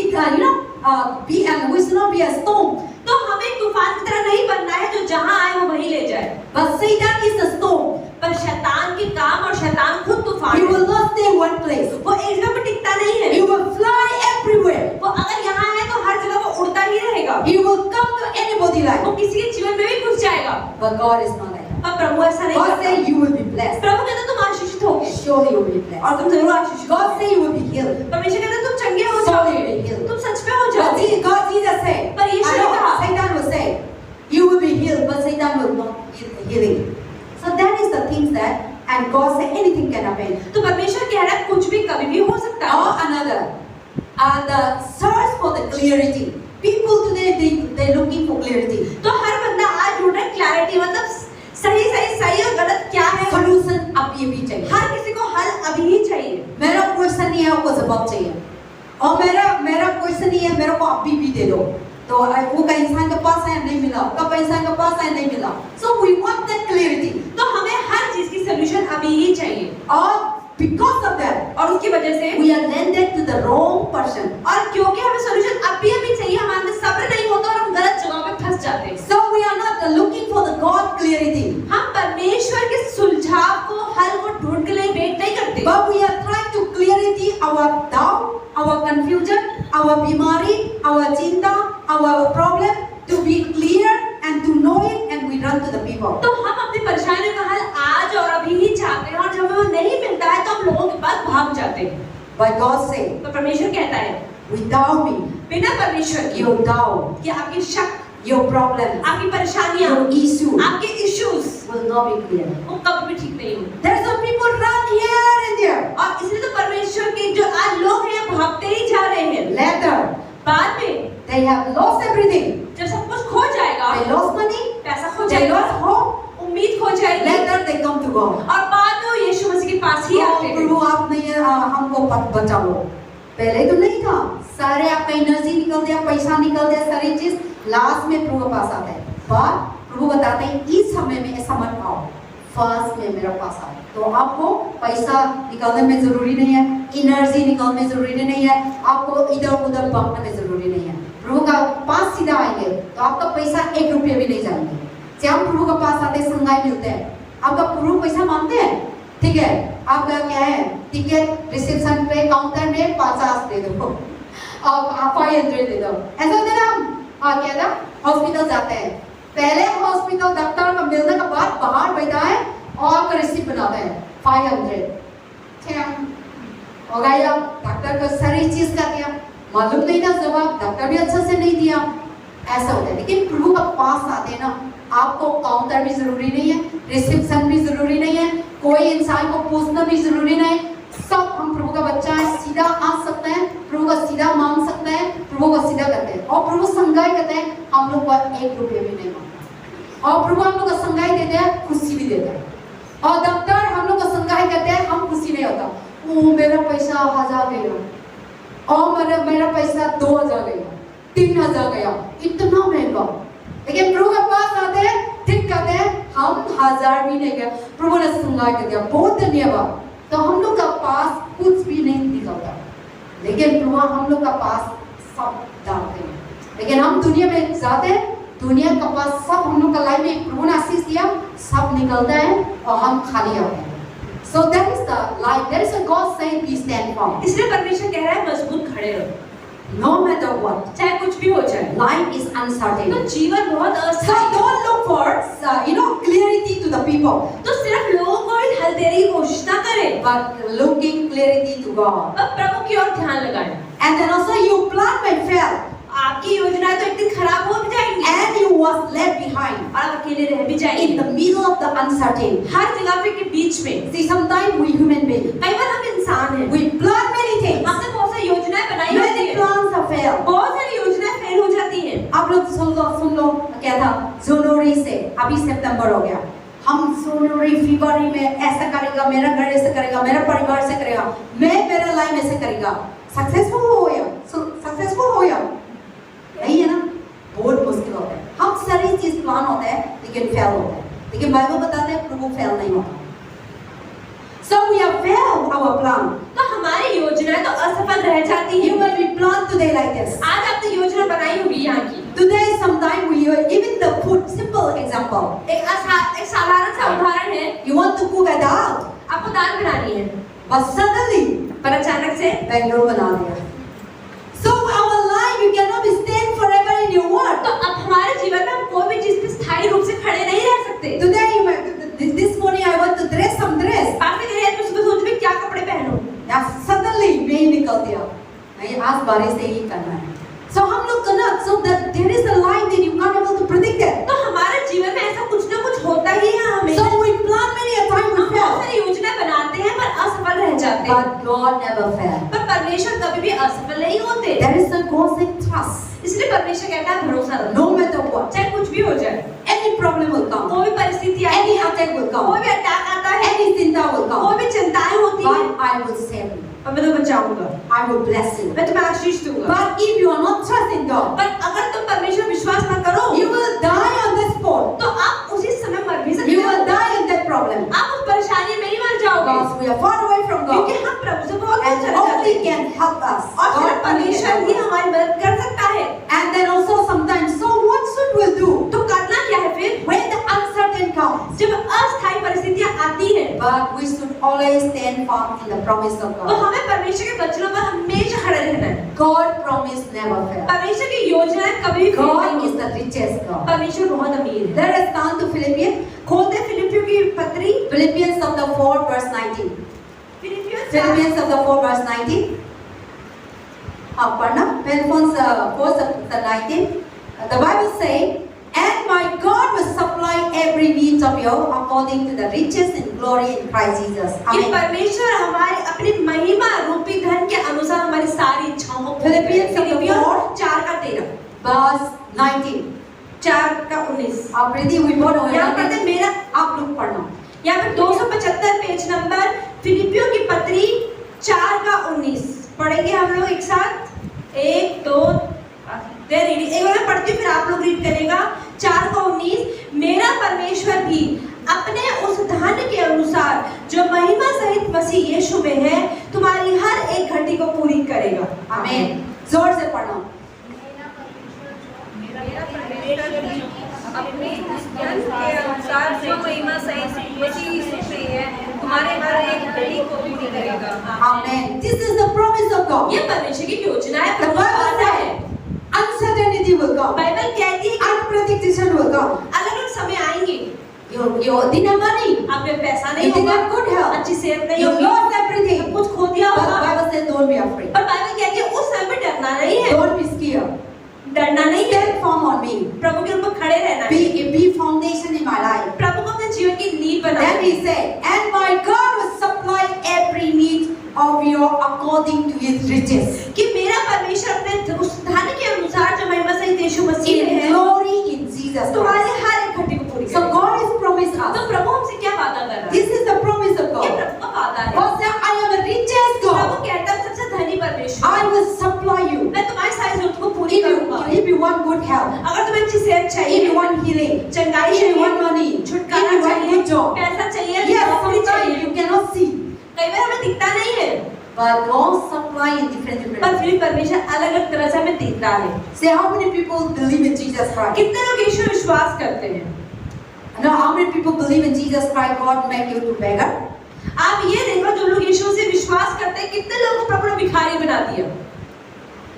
Speaker 1: we should not be a storm.
Speaker 2: तो हमें तूफान की तरह नहीं बनना है जो जहाँ आए वो वहीं ले जाए।
Speaker 1: But Satan is a storm.
Speaker 2: पर शैतान के काम और शैतान खुद तूफान
Speaker 1: He
Speaker 2: है।
Speaker 1: will not stay one place.
Speaker 2: वो एक जगह पर टिकता नहीं है।
Speaker 1: He will fly everywhere.
Speaker 2: वो अगर यहाँ है तो हर जगह वो उड़ता ही रहेगा।
Speaker 1: He will come to anybody's life.
Speaker 2: वो किसी के जीवन में भी घुस जाएगा।
Speaker 1: But God is not like that.
Speaker 2: पर प्रभु ऐसा नहीं
Speaker 1: God
Speaker 2: करता।
Speaker 1: say you will be blessed.
Speaker 2: प्रभु कहता तुम आशीषित होगे
Speaker 1: Surely you will be blessed.
Speaker 2: और तुम जरूर आशीषित
Speaker 1: God
Speaker 2: होगे।
Speaker 1: say you will be healed.
Speaker 2: परमेश्वर कहता तुम चंगे हो
Speaker 1: Surely
Speaker 2: जाओगे,
Speaker 1: you will be healed.
Speaker 2: तुम सच में हो
Speaker 1: But
Speaker 2: जाओगे।
Speaker 1: God Jesus said,
Speaker 2: पर यीशु ने कहा,
Speaker 1: Satan will say, you will be healed, but Satan will not be healing. So that is the things that, and God said anything can happen.
Speaker 2: तो परमेश्वर कह रहा है कुछ भी कभी भी हो सकता है।
Speaker 1: Or another, the search for the clarity. People today they looking for clarity.
Speaker 2: तो हर बंदा आज ढूंढ रहा है क्लैरिटी, मतलब सही और गलत क्या है।
Speaker 1: Solution अभी भी चाहिए.
Speaker 2: हर किसी को हल अभी ही चाहिए।
Speaker 1: मेरा क्वेश्चन नहीं है, आपको जवाब चाहिए. और मेरा क्वेश्चन नहीं है, मेरे को अभी भी दे दो. तो वो का इंसान के पास है नहीं मिला, कब इंसान के पास है नहीं मिला. So we want that clarity.
Speaker 2: तो हमें हर चीज की सोल्यूशन अभी ही चाहिए।
Speaker 1: और because of that,
Speaker 2: और उसकी वजह से
Speaker 1: we are landed to the wrong person.
Speaker 2: और क्योंकि हमें सोल्यूशन अभी चाहिए, हमारे अंदर सब्र नहीं होता और हम गलत जगह पे फंस जाते हैं।
Speaker 1: So we are not looking for the God clarity.
Speaker 2: हम परमेश्वर के सुलझाव को, हल को ढूंढ के लिए वेट नहीं करते,
Speaker 1: But we are trying to clarity our doubt, our confusion, our bimari, our chinta, our problem to be clear and to know it, and we run to the people.
Speaker 2: तो हम अपनी परेशानियों का हल आज और अभी ही चाहते हैं और जब हमें वो नहीं मिलता है तो हम लोगों के पास भाग जाते हैं।
Speaker 1: But God said,
Speaker 2: तो परमेश्वर कहता है
Speaker 1: without me,
Speaker 2: बिना परमेश्वर के
Speaker 1: your doubt,
Speaker 2: कि आपकी शक,
Speaker 1: your problems,
Speaker 2: आपकी परेशानियां,
Speaker 1: your issues
Speaker 2: आपके issues
Speaker 1: will not be clear.
Speaker 2: वो कभी भी ठीक नहीं होंगे।
Speaker 1: There are some people run here and there.
Speaker 2: और इसलिए तो परमेश्वर के जो आज लोग हैं भागते ही जा रहे हैं।
Speaker 1: Later,
Speaker 2: बाद में
Speaker 1: they have lost everything.
Speaker 2: जब सब कुछ खो जाए
Speaker 1: to God.
Speaker 2: और बाद में वो यीशु मसीह के पास ही आते हैं।
Speaker 1: प्रभु आप नहीं हमको बचा लो। पहले तो नहीं था, सारे आपका एनर्जी निकल गया, पैसा निकल गया, सारी चीज लास्ट में प्रभु के पास आते हैं। पर प्रभु बताते हैं इस समय में ऐसा मत आओ, फर्स्ट में मेरे पास आओ। तो आपको पैसा निकालने में जरूरी नहीं है, एनर्जी निकालने में जरूरी नहीं है, आपको इधर उधर भागने में जरूरी नहीं है। प्रभु का पास सीधा आएंगे तो आपका पैसा 1 रुपया भी नहीं जाएंगे। जब हम प्रभु के पास आते संगाई मिलते हैं, आपका प्रभु पैसा मांगते हैं, ठीक है, आपका क्या है, टिकट रिसेप्शन पे काउंटर में 50 दे दो, आप 500 दे दो, ऐसा होता है ना। हम क्या था, हॉस्पिटल जाते हैं, पहले हॉस्पिटल डॉक्टर का मिलने के बाद बाहर बैठा है और आपका रिसिप्ट बनाते हैं 500, हो गया। डॉक्टर को सारी चीज का दिया, मालूम नहीं था जवाब, डॉक्टर भी अच्छा से नहीं दिया, ऐसा होता है। लेकिन प्रभु का पास आते हैं ना, आपको काउंटर भी जरूरी नहीं है, रिसेप्शन भी जरूरी नहीं है, कोई इंसान को पूछना भी जरूरी नहीं, सब हम प्रभु का बच्चा है, सीधा आ सकते हैं, प्रभु का सीधा मांग सकते हैं, प्रभु को सीधा करते हैं। और प्रभु संगाई कहते हैं, हम लोग को 1 रुपया भी नहीं मांगता। और प्रभु हम लोग को संगाई देते हैं, खुशी भी देते हैं। और डॉक्टर हम लोग को संगाई कहते हैं, हम खुशी नहीं होता, वो मेरा पैसा 1000 गया, और मेरा पैसा 2000 गया, 3000 गया, इतना महंगा। लेकिन प्रभु के पास आते हैं, ठीक कहते हैं, हम 1000 भी नहीं गए, प्रभु ने संगाई कर दिया, बहुत धन्यवाद। तो हम लोग का पास कुछ भी नहीं निकलता, लेकिन प्रभु हम लोग का पास सब डालते हैं। लेकिन हम दुनिया में जाते हैं, दुनिया का पास सब हम लोग का लाइफ में प्रभु ने आशीष दिया, सब निकलता है और हम खाली आते हैं। So that is the life. There is a God saying, "Be stand firm."
Speaker 2: इसलिए परमेश्वर कह रहा है मजबूत खड़े रहो,
Speaker 1: No matter what,
Speaker 2: चाहे कुछ भी हो जाए।
Speaker 1: life is uncertain.
Speaker 2: तो जीवन बहुत
Speaker 1: So
Speaker 2: अस्थायी।
Speaker 1: don't look for clarity to the people,
Speaker 2: तो सिर्फ लोगों को ही हल देने की कोशिश ना करें,
Speaker 1: but looking clarity to God.
Speaker 2: अब प्रभु की ओर ध्यान लगाएं।
Speaker 1: And then also you plan may fail,
Speaker 2: आपकी योजनाएं तो एक दिन खराब हो भी जाएंगी
Speaker 1: and you was left behind
Speaker 2: और आप अकेले रह भी
Speaker 1: in
Speaker 2: जाएंगे
Speaker 1: the middle of the uncertain.
Speaker 2: हर जगह पे के बीच में।
Speaker 1: See, sometimes we human beings,
Speaker 2: कई बार हम इंसान हैं,
Speaker 1: we plan many things.
Speaker 2: हमने बहुत सारी योजनाएं बनाई होती
Speaker 1: Many
Speaker 2: हैं,
Speaker 1: plans are failed.
Speaker 2: बहुत सारी योजनाएं फेल हो जाती हैं।
Speaker 1: आप लोग सुन लो क्या था, जनवरी से अभी सितंबर हो गया, हम जनवरी फरवरी में ऐसा करेगा, मेरा घर ऐसा करेगा, मेरा परिवार ऐसा करेगा, मैं मेरा लाइफ ऐसे करेगा, सक्सेसफुल हो गया, नहीं है ना, बहुत मुश्किल होता है। हम सारी चीज प्लान होता है लेकिन फेल होता है, लेकिन बाइबल बताते हैं प्रभु फेल नहीं होता। So we have failed our plan.
Speaker 2: तो हमारी योजनाएं तो असफल रह जाती
Speaker 1: You
Speaker 2: हैं।
Speaker 1: will be planned today like this.
Speaker 2: आज आपने योजना बनाई होगी यहाँ की,
Speaker 1: Today sometime we even the food, simple example.
Speaker 2: एक साधारण सा उदाहरण है,
Speaker 1: You want to cook a dal,
Speaker 2: आपको दाल बनानी है,
Speaker 1: but suddenly
Speaker 2: पर अचानक से
Speaker 1: बैंगलोर बना दिया। So our life, you cannot be stand forever in your word.
Speaker 2: तो अब हमारे जीवन में हम कोई भी चीज पे स्थायी रूप से खड़े नहीं रह सकते।
Speaker 1: Today, this morning I want to dress some dress.
Speaker 2: पापा के लिए सुबह सोच में क्या कपड़े पहनूं,
Speaker 1: Now suddenly मैं निकल दिया, नहीं आज बारिश से ही करना है। So हम लोग करना, so that there is a life that you can't able to predict it.
Speaker 2: तो हमारे जीवन में ऐसा कुछ ना कुछ होता ही है हमें।
Speaker 1: So we plan many a time we
Speaker 2: हम बहुत
Speaker 1: fail,
Speaker 2: सारी योजनाएं बनाते हैं पर असफल रह जाते हैं।
Speaker 1: but God never fail.
Speaker 2: पर परमेश्वर कभी भी असफल नहीं होते।
Speaker 1: There is a God saying trust.
Speaker 2: इसलिए परमेश्वर कहता है भरोसा रखो,
Speaker 1: No matter what,
Speaker 2: चाहे कुछ भी हो जाए,
Speaker 1: any problem will come,
Speaker 2: कोई भी परिस्थिति आती
Speaker 1: any
Speaker 2: है,
Speaker 1: attack will come,
Speaker 2: कोई भी अटैक आता है,
Speaker 1: any चिंता will
Speaker 2: कोई
Speaker 1: come,
Speaker 2: भी चिंताएं होती हैं,
Speaker 1: but I will save you,
Speaker 2: और मैं तुम्हें बचाऊंगा,
Speaker 1: I will bless you.
Speaker 2: मैं तुम्हें आशीष दूंगा।
Speaker 1: But if you are not trusting God,
Speaker 2: पर अगर तुम परमेश्वर विश्वास न करो,
Speaker 1: you will die on the spot.
Speaker 2: तो आप उसी समय मर भी सकते
Speaker 1: You
Speaker 2: हो।
Speaker 1: will die in that problem.
Speaker 2: आप उस परेशानी में ही मर जाओगे,
Speaker 1: Because we are far away from
Speaker 2: क्योंकि
Speaker 1: God.
Speaker 2: हम प्रभु से बहुत दूर
Speaker 1: And
Speaker 2: चले जाते
Speaker 1: only
Speaker 2: हैं
Speaker 1: can help us.
Speaker 2: और सिर्फ
Speaker 1: God only can
Speaker 2: परमेश्वर
Speaker 1: help
Speaker 2: ही
Speaker 1: us.
Speaker 2: हमारी मदद कर सकता है।
Speaker 1: And then also sometimes, so what should we do
Speaker 2: तो करना क्या है फिर,
Speaker 1: when the uncertain comes?
Speaker 2: जब अस्थायी परिस्थितियां आती हैं,
Speaker 1: But we should always stand firm in the promise of
Speaker 2: तो
Speaker 1: God.
Speaker 2: हमें परमेश्वर के वचनों पर हमेशा खड़े रहना है।
Speaker 1: God promise never fail.
Speaker 2: परमेश्वर की योजनाएं कभी भी फेल नहीं
Speaker 1: God is
Speaker 2: होती।
Speaker 1: the richest God.
Speaker 2: परमेश्वर बहुत अमीर है।
Speaker 1: Let us turn to Philippians.
Speaker 2: खोलते फिलिपियों की पत्री,
Speaker 1: Philippians chapter 4 verse 19. Philippians chapter 4 verse 19. आप पढ़ना, Philippians 4 chapter 19. The Bible says, "And my God will supply every need of yours according to the riches and glory in Christ Jesus."
Speaker 2: कि
Speaker 1: Amen.
Speaker 2: परमेश्वर हमारे अपनी महिमा रूपी धन के अनुसार हमारी सारी इच्छाओं को
Speaker 1: फिलिपियंस
Speaker 2: फिलिपियों 4:13,
Speaker 1: Verse 19.
Speaker 2: 4:19।
Speaker 1: आप ready? We both know.
Speaker 2: यहाँ पढ़ते मेरा,
Speaker 1: आप लोग पढ़ना।
Speaker 2: यहाँ पे 275 पेज नंबर फिलिपियों की पत्री 4:19 पढ़ेंगे हम लोग एक साथ। 1 2 रीडिंग एक बार मैं पढ़ती हूँ फिर आप लोग रीड करेगा। 4:19 मेरा परमेश्वर भी अपने उस धन के अनुसार जो महिमा सहित मसीह यीशु में है तुम्हारी हर एक घटी को पूरी करेगा।
Speaker 1: आमीन। जोर से पढ़ो।
Speaker 3: मेरा परमेश्वर भी अपने उस धन के अनुसार जो महिमा सहित मसीह यीशु में है तुम्हारे हर एक घड़ी को पूरी करेगा।
Speaker 1: आमीन। This is the promise of God.
Speaker 2: ये परमेश्वर की योजना है,
Speaker 1: The
Speaker 2: प्रभु का
Speaker 1: Bible
Speaker 2: वादा है।
Speaker 1: says uncertainty will come.
Speaker 2: Bible कहती है कि
Speaker 1: Unpredictable will come.
Speaker 2: अलग-अलग समय आएंगे।
Speaker 1: You didn't have money.
Speaker 2: आप में पैसा नहीं
Speaker 1: You didn't
Speaker 2: होगा,
Speaker 1: have good health.
Speaker 2: अच्छी सेहत नहीं
Speaker 1: You
Speaker 2: होगी,
Speaker 1: lost everything.
Speaker 2: कुछ खो दिया
Speaker 1: But
Speaker 2: होगा।
Speaker 1: Bible says don't be afraid.
Speaker 2: पर बाइबल कहती है उस समय में डरना नहीं है,
Speaker 1: Don't be scared.
Speaker 2: डरना नहीं है,
Speaker 1: Stand firm on me.
Speaker 2: प्रभु के ऊपर खड़े रहना है।
Speaker 1: Be foundation in my life.
Speaker 2: प्रभु को अपने जीवन की नींव बनाना
Speaker 1: Then
Speaker 2: है।
Speaker 1: he said, and my God will supply every need of your according to his riches.
Speaker 2: कि मेरा परमेश्वर अपने उस धन के अनुसार जो महिमा सहित यीशु मसीह में
Speaker 1: In
Speaker 2: है
Speaker 1: glory in Jesus
Speaker 2: तुम्हारे
Speaker 1: Christ.
Speaker 2: हर एक घटी को पूरी
Speaker 1: So
Speaker 2: करेगा।
Speaker 1: God has promised
Speaker 2: तो
Speaker 1: us.
Speaker 2: प्रभु हमसे क्या वादा कर रहा है?
Speaker 1: This is the promise of
Speaker 2: ये
Speaker 1: God.
Speaker 2: प्रभु का वादा है।
Speaker 1: God said, I am the richest
Speaker 2: Prabhu
Speaker 1: God.
Speaker 2: कहता है सबसे धनी परमेश्वर,
Speaker 1: I will supply you.
Speaker 2: मैं तुम्हारी सारी जरूरत को पूरी करूंगा।
Speaker 1: If you want good health,
Speaker 2: अगर तुम्हें अच्छी सेहत
Speaker 1: if
Speaker 2: चाहिए,
Speaker 1: you want healing,
Speaker 2: चंगाई
Speaker 1: if you
Speaker 2: चाहिए,
Speaker 1: want money, if
Speaker 2: छुटकारा
Speaker 1: you want
Speaker 2: चाहिए,
Speaker 1: good job.
Speaker 2: पैसा चाहिए,
Speaker 1: Yes,
Speaker 2: नौकरी
Speaker 1: sometimes
Speaker 2: चाहिए।
Speaker 1: you cannot see.
Speaker 2: कई बार हमें दिखता नहीं है,
Speaker 1: But God supply in different
Speaker 2: पर
Speaker 1: ways.
Speaker 2: फिर परमेश्वर अलग-अलग तरह से हमें देता है।
Speaker 1: Say how many people believe in Jesus Christ?
Speaker 2: कितने लोग यीशु में विश्वास करते हैं?
Speaker 1: Now how many people believe in Jesus Christ? God make you to beggar.
Speaker 2: आप ये देखो जो लोग यीशु से विश्वास करते हैं, कितने लोगों को प्रभु ने भिखारी बना दिया।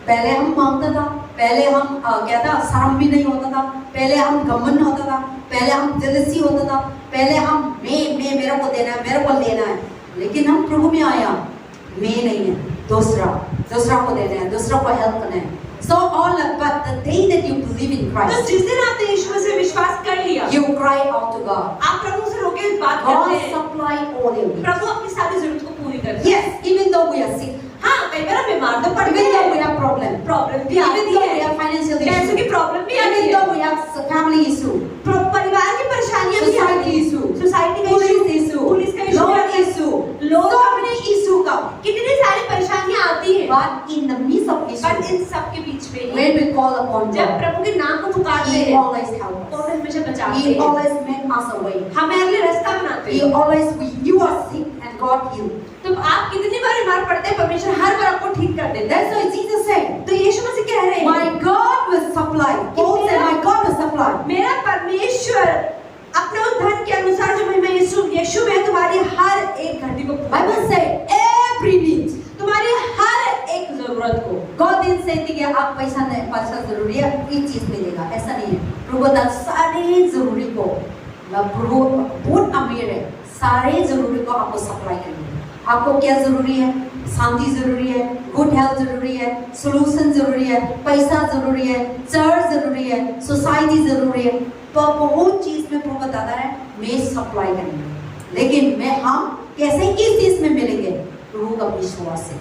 Speaker 1: पहले हम मांगता था, पहले हम क्या था, शर्म भी नहीं होता था, पहले हम घमंड होता था, पहले हम जेलसी होता था, पहले हम मैं मेरे को देना है, मेरे को लेना है। लेकिन हम प्रभु में आया, मैं नहीं है, दूसरा को देना है, दूसरा को हेल्प करना है। So all about the day that you believe in
Speaker 2: तो
Speaker 1: Christ,
Speaker 2: जिस दिन आपने यीशु से विश्वास कर लिया,
Speaker 1: you cry out to God.
Speaker 2: आप प्रभु से रोके बात
Speaker 1: God
Speaker 2: करते हैं,
Speaker 1: supply all your needs.
Speaker 2: प्रभु अपनी सारी जरूरत को पूरी करते हैं।
Speaker 1: Yes, even though we are sick,
Speaker 2: हाँ, कई बार हम बीमार तो पड़ते
Speaker 1: even though we
Speaker 2: हैं,
Speaker 1: have problem,
Speaker 2: प्रॉब्लम भी
Speaker 1: even
Speaker 2: आती
Speaker 1: though we
Speaker 2: है,
Speaker 1: have financial
Speaker 2: पैसों
Speaker 1: issue,
Speaker 2: की प्रॉब्लम भी आती
Speaker 1: even
Speaker 2: है,
Speaker 1: though we have family issue,
Speaker 2: परिवार की परेशानियां भी
Speaker 1: society
Speaker 2: आती हैं,
Speaker 1: issue,
Speaker 2: सोसाइटी का
Speaker 1: police
Speaker 2: इशू,
Speaker 1: issue,
Speaker 2: पुलिस का इशू,
Speaker 1: Lord issue,
Speaker 2: लोग
Speaker 1: so many issue come.
Speaker 2: कितनी सारी परेशानियां आती हैं,
Speaker 1: But in the midst of
Speaker 2: पर
Speaker 1: issue,
Speaker 2: इन सब के बीच में
Speaker 1: when we call upon
Speaker 2: जब
Speaker 1: God,
Speaker 2: प्रभु के नाम को पुकारते
Speaker 1: He
Speaker 2: हैं,
Speaker 1: always help
Speaker 2: तो
Speaker 1: us.
Speaker 2: हमें हमेशा बचाते
Speaker 1: He
Speaker 2: हैं,
Speaker 1: always make us a way.
Speaker 2: हमें अगले रास्ता बनाते
Speaker 1: He
Speaker 2: हैं।
Speaker 1: always, you are sick and God heal.
Speaker 2: तो आप कितनी बार बीमार पड़ते हैं, परमेश्वर हर बार आपको ठीक कर देता है।
Speaker 1: That's why Jesus said,
Speaker 2: तो यीशु मसीह कह रहे हैं,
Speaker 1: my God will supply. Paul said, my God will supply.
Speaker 2: मेरा परमेश्वर अपने उस धन के अनुसार जो महिमा यीशु में तुम्हारी हर एक घटी को पूरा
Speaker 1: Bible said, every need.
Speaker 2: तुम्हारी हर एक जरूरत को।
Speaker 1: God didn't say कि आप पैसा जरूरी है, इस चीज मिलेगा, ऐसा नहीं है। प्रभु बता सारे जरूरी को, प्रभु बहुत अमीर है, सारे जरूरी को आपको सप्लाई करेंगे। आपको क्या जरूरी है? शांति जरूरी है, गुड हेल्थ जरूरी है, सोल्यूशन जरूरी है, पैसा जरूरी है, चर्च जरूरी है, सोसाइटी जरूरी है, तो बहुत चीज में प्रभु बताता है मैं सप्लाई करेंगे। लेकिन हम कैसे किस चीज में मिलेंगे? प्रभु का विश्वास से।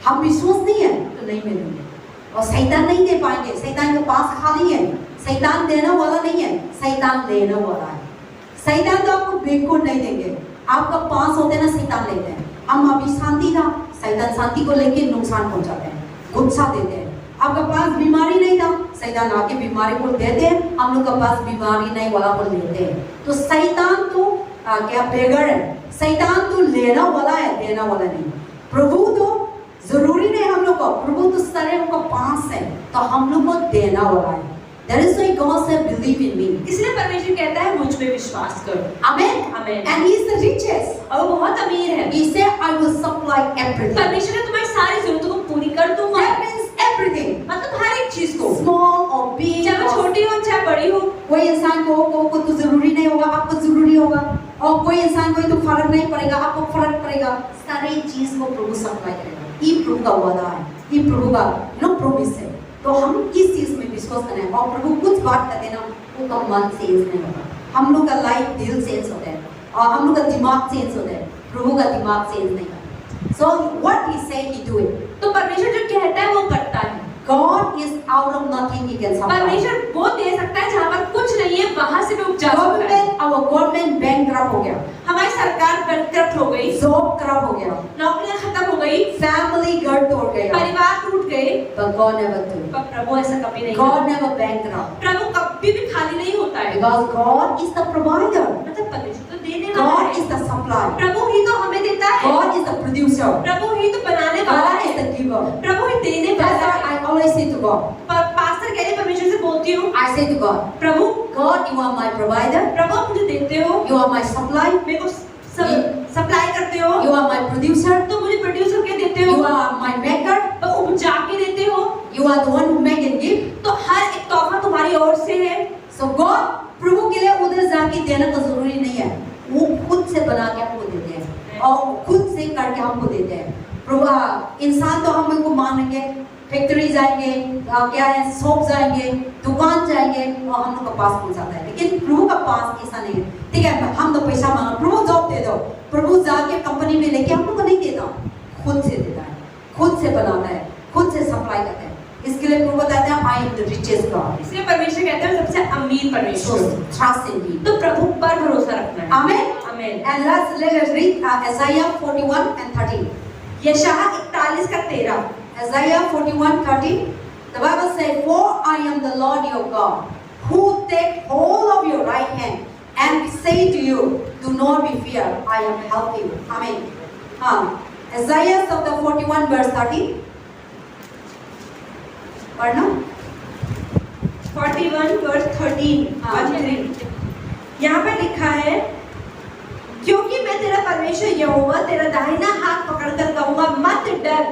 Speaker 1: हम विश्वास नहीं है तो नहीं मिलेंगे, और शैतान नहीं दे पाएंगे। शैतान के पास खाली है, शैतान देने वाला नहीं है, शैतान लेने वाला है। शैतान तो आपको बिल्कुल नहीं देंगे, आपका पास होते हैं ना, शैतान लेते हैं। हम अभी शांति था, शैतान शांति को लेके नुकसान पहुंचाते हैं, गुस्सा देते हैं। आपका पास बीमारी नहीं था, शैतान आके बीमारी को देते हैं, हम लोग के पास बीमारी नहीं वाला को लेते हैं। तो शैतान तो क्या बेगर है, शैतान तो लेना वाला है, देना वाला नहीं। प्रभु तो जरूरी नहीं हम लोग को, प्रभु तो सारे हम को पास है, तो हम लोग को देना वाला है। That is why God said, believe in me.
Speaker 2: इसलिए परमेश्वर कहता है मुझ में विश्वास करो।
Speaker 1: Amen.
Speaker 2: Amen.
Speaker 1: And He is the richest.
Speaker 2: और वो बहुत अमीर है।
Speaker 1: He said, I will supply everything.
Speaker 2: परमेश्वर ने तुम्हारी सारी जरूरतों को पूरी कर दूंगा।
Speaker 1: That means everything.
Speaker 2: मतलब हर एक चीज को,
Speaker 1: Small or big.
Speaker 2: चाहे वो छोटी हो चाहे बड़ी हो।
Speaker 1: कोई इंसान को तो जरूरी नहीं होगा, आपको जरूरी होगा, और कोई इंसान को तो फर्क नहीं पड़ेगा, आपको फर्क पड़ेगा। सारी चीज को प्रभु सप्लाई करेगा। ये प्रभु का वादा है, ये प्रभु का प्रॉमिस है। तो हम किस चीज में विश्वास करें? और प्रभु कुछ बात करते ना, वो का मन चेंज नहीं होगा। हम लोग का लाइफ दिल चेंज होता है, और हम लोग का दिमाग चेंज होता है, प्रभु का दिमाग चेंज नहीं होता। So what he say he do it.
Speaker 2: तो परमेश्वर जो कहता है वो करता है।
Speaker 1: God is out of nothing, he can supply.
Speaker 2: परमेश्वर वो दे सकता है जहाँ पर कुछ नहीं है, वहां से भी उपजा सकता है।
Speaker 1: Government our government bankrupt हो गया,
Speaker 2: हमारी सरकार बैंकक्रप्ट हो गई,
Speaker 1: job खराब हो गया,
Speaker 2: नौकरियां खत्म हो गई,
Speaker 1: family घर तोड़ गया,
Speaker 2: परिवार टूट गए,
Speaker 1: but God never do.
Speaker 2: पर प्रभु ऐसा कभी नहीं
Speaker 1: God
Speaker 2: करता।
Speaker 1: never bankrupt.
Speaker 2: प्रभु कभी भी खाली नहीं होता है,
Speaker 1: Because God is the provider.
Speaker 2: मतलब परमेश्वर तो देने वाला
Speaker 1: God
Speaker 2: है,
Speaker 1: is the supplier.
Speaker 2: प्रभु ही तो हमें देता है,
Speaker 1: God is the producer.
Speaker 2: प्रभु ही तो बनाने वाला
Speaker 1: God
Speaker 2: है,
Speaker 1: is the giver.
Speaker 2: प्रभु ही देने
Speaker 1: That's
Speaker 2: वाला
Speaker 1: why
Speaker 2: है।
Speaker 1: I always say to God,
Speaker 2: pastor कह रहे परमेश्वर से बोलती हूँ,
Speaker 1: I say to God,
Speaker 2: Prabhu
Speaker 1: God, you are my provider.
Speaker 2: प्रभु आप मुझे देते हो,
Speaker 1: You are my supply.
Speaker 2: मेरे को सप्लाई करते हो,
Speaker 1: You are my producer.
Speaker 2: तो मुझे प्रोड्यूसर के देते हो,
Speaker 1: You are my maker.
Speaker 2: तो उपजा के देते हो,
Speaker 1: You are the one who make and give.
Speaker 2: तो हर एक तोहफा तुम्हारी ओर से है।
Speaker 1: So God, प्रभु के लिए उधर जाके देना तो जरूरी नहीं है, वो खुद से बना के हमको देते हैं और खुद से करके हमको देते हैं। प्रभु इंसान तो हमको मानेंगे, फैक्ट्री जाएंगे, क्या है, शॉप जाएंगे, दुकान जाएंगे और हम लोग का पास पहुंचाता है, लेकिन प्रभु का पास ऐसा नहीं है। ठीक है, हम तो पैसा मांगा, प्रभु जॉब दे दो, प्रभु जाके कंपनी में लेके हम लोग को नहीं देता, खुद से देता है, खुद से बनाता है, खुद से सप्लाई करता है। इसके लिए प्रभु बताते हैं, I am the richest God.
Speaker 2: इसलिए परमेश्वर कहते हैं सबसे अमीर परमेश्वर।
Speaker 1: ट्रस्ट इन मी।
Speaker 2: तो प्रभु पर भरोसा रखना है।
Speaker 1: आमेन।
Speaker 2: आमेन।
Speaker 1: And let us read Isaiah 41 and 13.
Speaker 2: यशायाह 41 का 13।
Speaker 1: Isaiah 41:13. The Bible says, "For I am the Lord your God, who take hold of your right hand and say to you, do not be fear, I am helping you." Amen. Isaiah chapter 41 verse 13. पढ़ना।
Speaker 2: 41 verse 13। यहाँ पे लिखा है, क्योंकि मैं तेरा परमेश्वर यहोवा तेरा दाहिना हाथ पकड़कर कहूँगा, मत डर,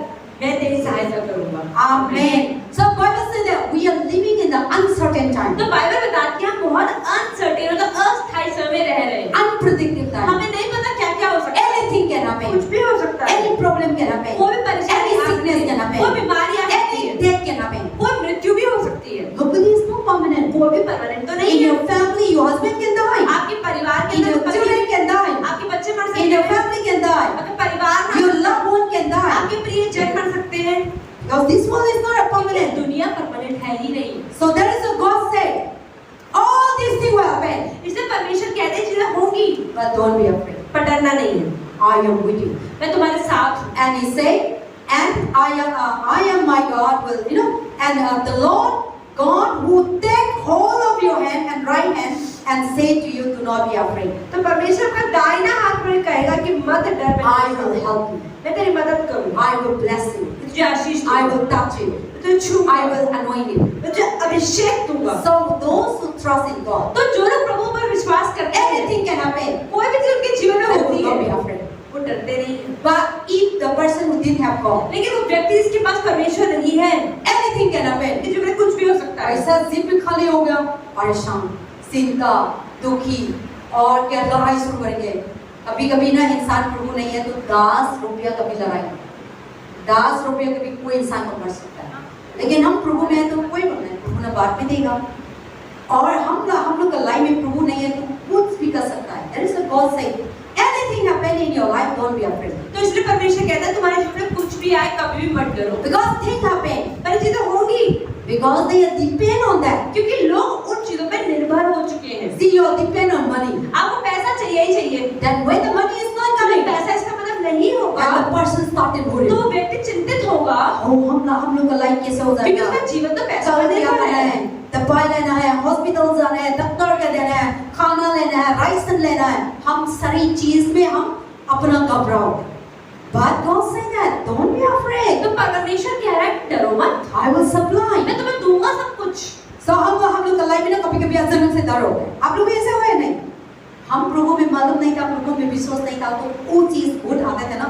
Speaker 2: मैं तेरी सहायता करूँगा।
Speaker 1: Amen. So Bible says that we are living in the uncertain time.
Speaker 2: तो बाइबल बताती है हम बहुत अनसर्टेन मतलब अस्थायी समय में रह रहे हैं।
Speaker 1: Unpredictable time.
Speaker 2: हमें नहीं पता क्या क्या हो सकता है।
Speaker 1: Anything can happen.
Speaker 2: कुछ भी हो सकता है।
Speaker 1: Any problem can happen.
Speaker 2: कोई भी परेशानी
Speaker 1: Any
Speaker 2: आ सकती
Speaker 1: sickness
Speaker 2: है।
Speaker 1: can happen.
Speaker 2: कोई बीमारी आ सकती
Speaker 1: Any
Speaker 2: है।
Speaker 1: death can happen.
Speaker 2: कोई मृत्यु भी हो सकती है।
Speaker 1: Nobody is no permanent.
Speaker 2: कोई भी परमानेंट तो नहीं
Speaker 1: In
Speaker 2: है।
Speaker 1: your family, your husband can die.
Speaker 2: आपके परिवार के
Speaker 1: In your
Speaker 2: अंदर
Speaker 1: children can die.
Speaker 2: आपके बच्चे मर
Speaker 1: In
Speaker 2: सकते
Speaker 1: your
Speaker 2: हैं।
Speaker 1: family can die.
Speaker 2: आपके परिवार में
Speaker 1: Your loved one can die.
Speaker 2: आपके प्रिय जन मर सकते हैं।
Speaker 1: Because this world is not a
Speaker 2: ये
Speaker 1: permanent.
Speaker 2: दुनिया परमानेंट है ही नहीं।
Speaker 1: So there is a God said, all these things will happen,
Speaker 2: इसलिए परमेश्वर कहते हैं चीजें होंगी,
Speaker 1: but don't be afraid.
Speaker 2: पर डरना नहीं है।
Speaker 1: I am with you.
Speaker 2: मैं तुम्हारे साथ हूँ।
Speaker 1: And he said, and I am my God will, and the Lord God who take hold of your hand and right hand and say to you, do not be afraid.
Speaker 2: तो परमेश्वर का दाहिना हाथ में कहेगा कि मत डर,
Speaker 1: I will help you.
Speaker 2: मैं तेरी मदद करूँगा,
Speaker 1: I will bless you.
Speaker 2: तुझे आशीष
Speaker 1: I
Speaker 2: दूंगा,
Speaker 1: will touch you.
Speaker 2: तुझे छूऊंगा,
Speaker 1: I will anoint you.
Speaker 2: तुझे अभिषेक दूंगा।
Speaker 1: So those who trust in God,
Speaker 2: तो जो लोग प्रभु पर विश्वास करते हैं,
Speaker 1: anything can happen.
Speaker 2: कोई भी चीज उनके जीवन में
Speaker 1: They
Speaker 2: होती
Speaker 1: will not be
Speaker 2: है,
Speaker 1: afraid.
Speaker 2: वो डरते नहीं हैं।
Speaker 1: But if the person who didn't have God,
Speaker 2: लेकिन वो व्यक्ति जिसके पास परमेश्वर नहीं है,
Speaker 1: anything can happen.
Speaker 2: कि जीवन में कुछ भी हो सकता है।
Speaker 1: ऐसा जिप खाली हो गया, परेशान, चिंता, दुखी और क्या लड़ाई शुरू करेंगे। कभी कभी ना इंसान प्रभु नहीं है तो 10 रुपया कभी लड़ाई, 10 रुपया कभी कोई इंसान को कर सकता है, लेकिन हम प्रभु में है तो कोई बात नहीं, प्रभु ने बाद में देगा। और हम लोग का लाइफ में प्रभु नहीं है तो कुछ भी कर सकता है। There is a God say, anything happen in your life, don't be afraid.
Speaker 2: तो इसलिए परमेश्वर कहता है तुम्हारे जीवन में कुछ भी आए कभी भी मत डरो,
Speaker 1: Because things happen,
Speaker 2: पर चीजें होंगी,
Speaker 1: because they depend on that.
Speaker 2: क्योंकि लोग उन चीजों पर निर्भर हो चुके हैं।
Speaker 1: See, you depend on money.
Speaker 2: आपको पैसा चाहिए ही चाहिए।
Speaker 1: Then when the money is not
Speaker 2: कभी
Speaker 1: coming,
Speaker 2: पैसा इसका मतलब नहीं होगा,
Speaker 1: and the person started worrying.
Speaker 2: तो व्यक्ति चिंतित होगा,
Speaker 1: हम लोग का लाइफ कैसे हो
Speaker 2: क्योंकि
Speaker 1: जाएगा?
Speaker 2: उसका जीवन तो पैसा
Speaker 1: चावल
Speaker 2: पर निर्भर
Speaker 1: लेना
Speaker 2: है।
Speaker 1: है, दवाई लेना है, हॉस्पिटल जाना है, डॉक्टर का देना है, खाना लेना है, राशन लेना है, हम सारी चीज में हम अपना घबराओ। But God said that, don't be afraid.
Speaker 2: तो परमेश्वर कह रहा है डरो मत,
Speaker 1: I will supply.
Speaker 2: मैं तुम्हें दूंगा सब कुछ।
Speaker 1: So हम लोग का लाइफ में ना कभी-कभी अचानक से डर हो गए। आप लोग ऐसे हुए नहीं? हम प्रभु में मालूम नहीं था, प्रभु में विश्वास नहीं था, तो वो चीज भूत आते थे ना,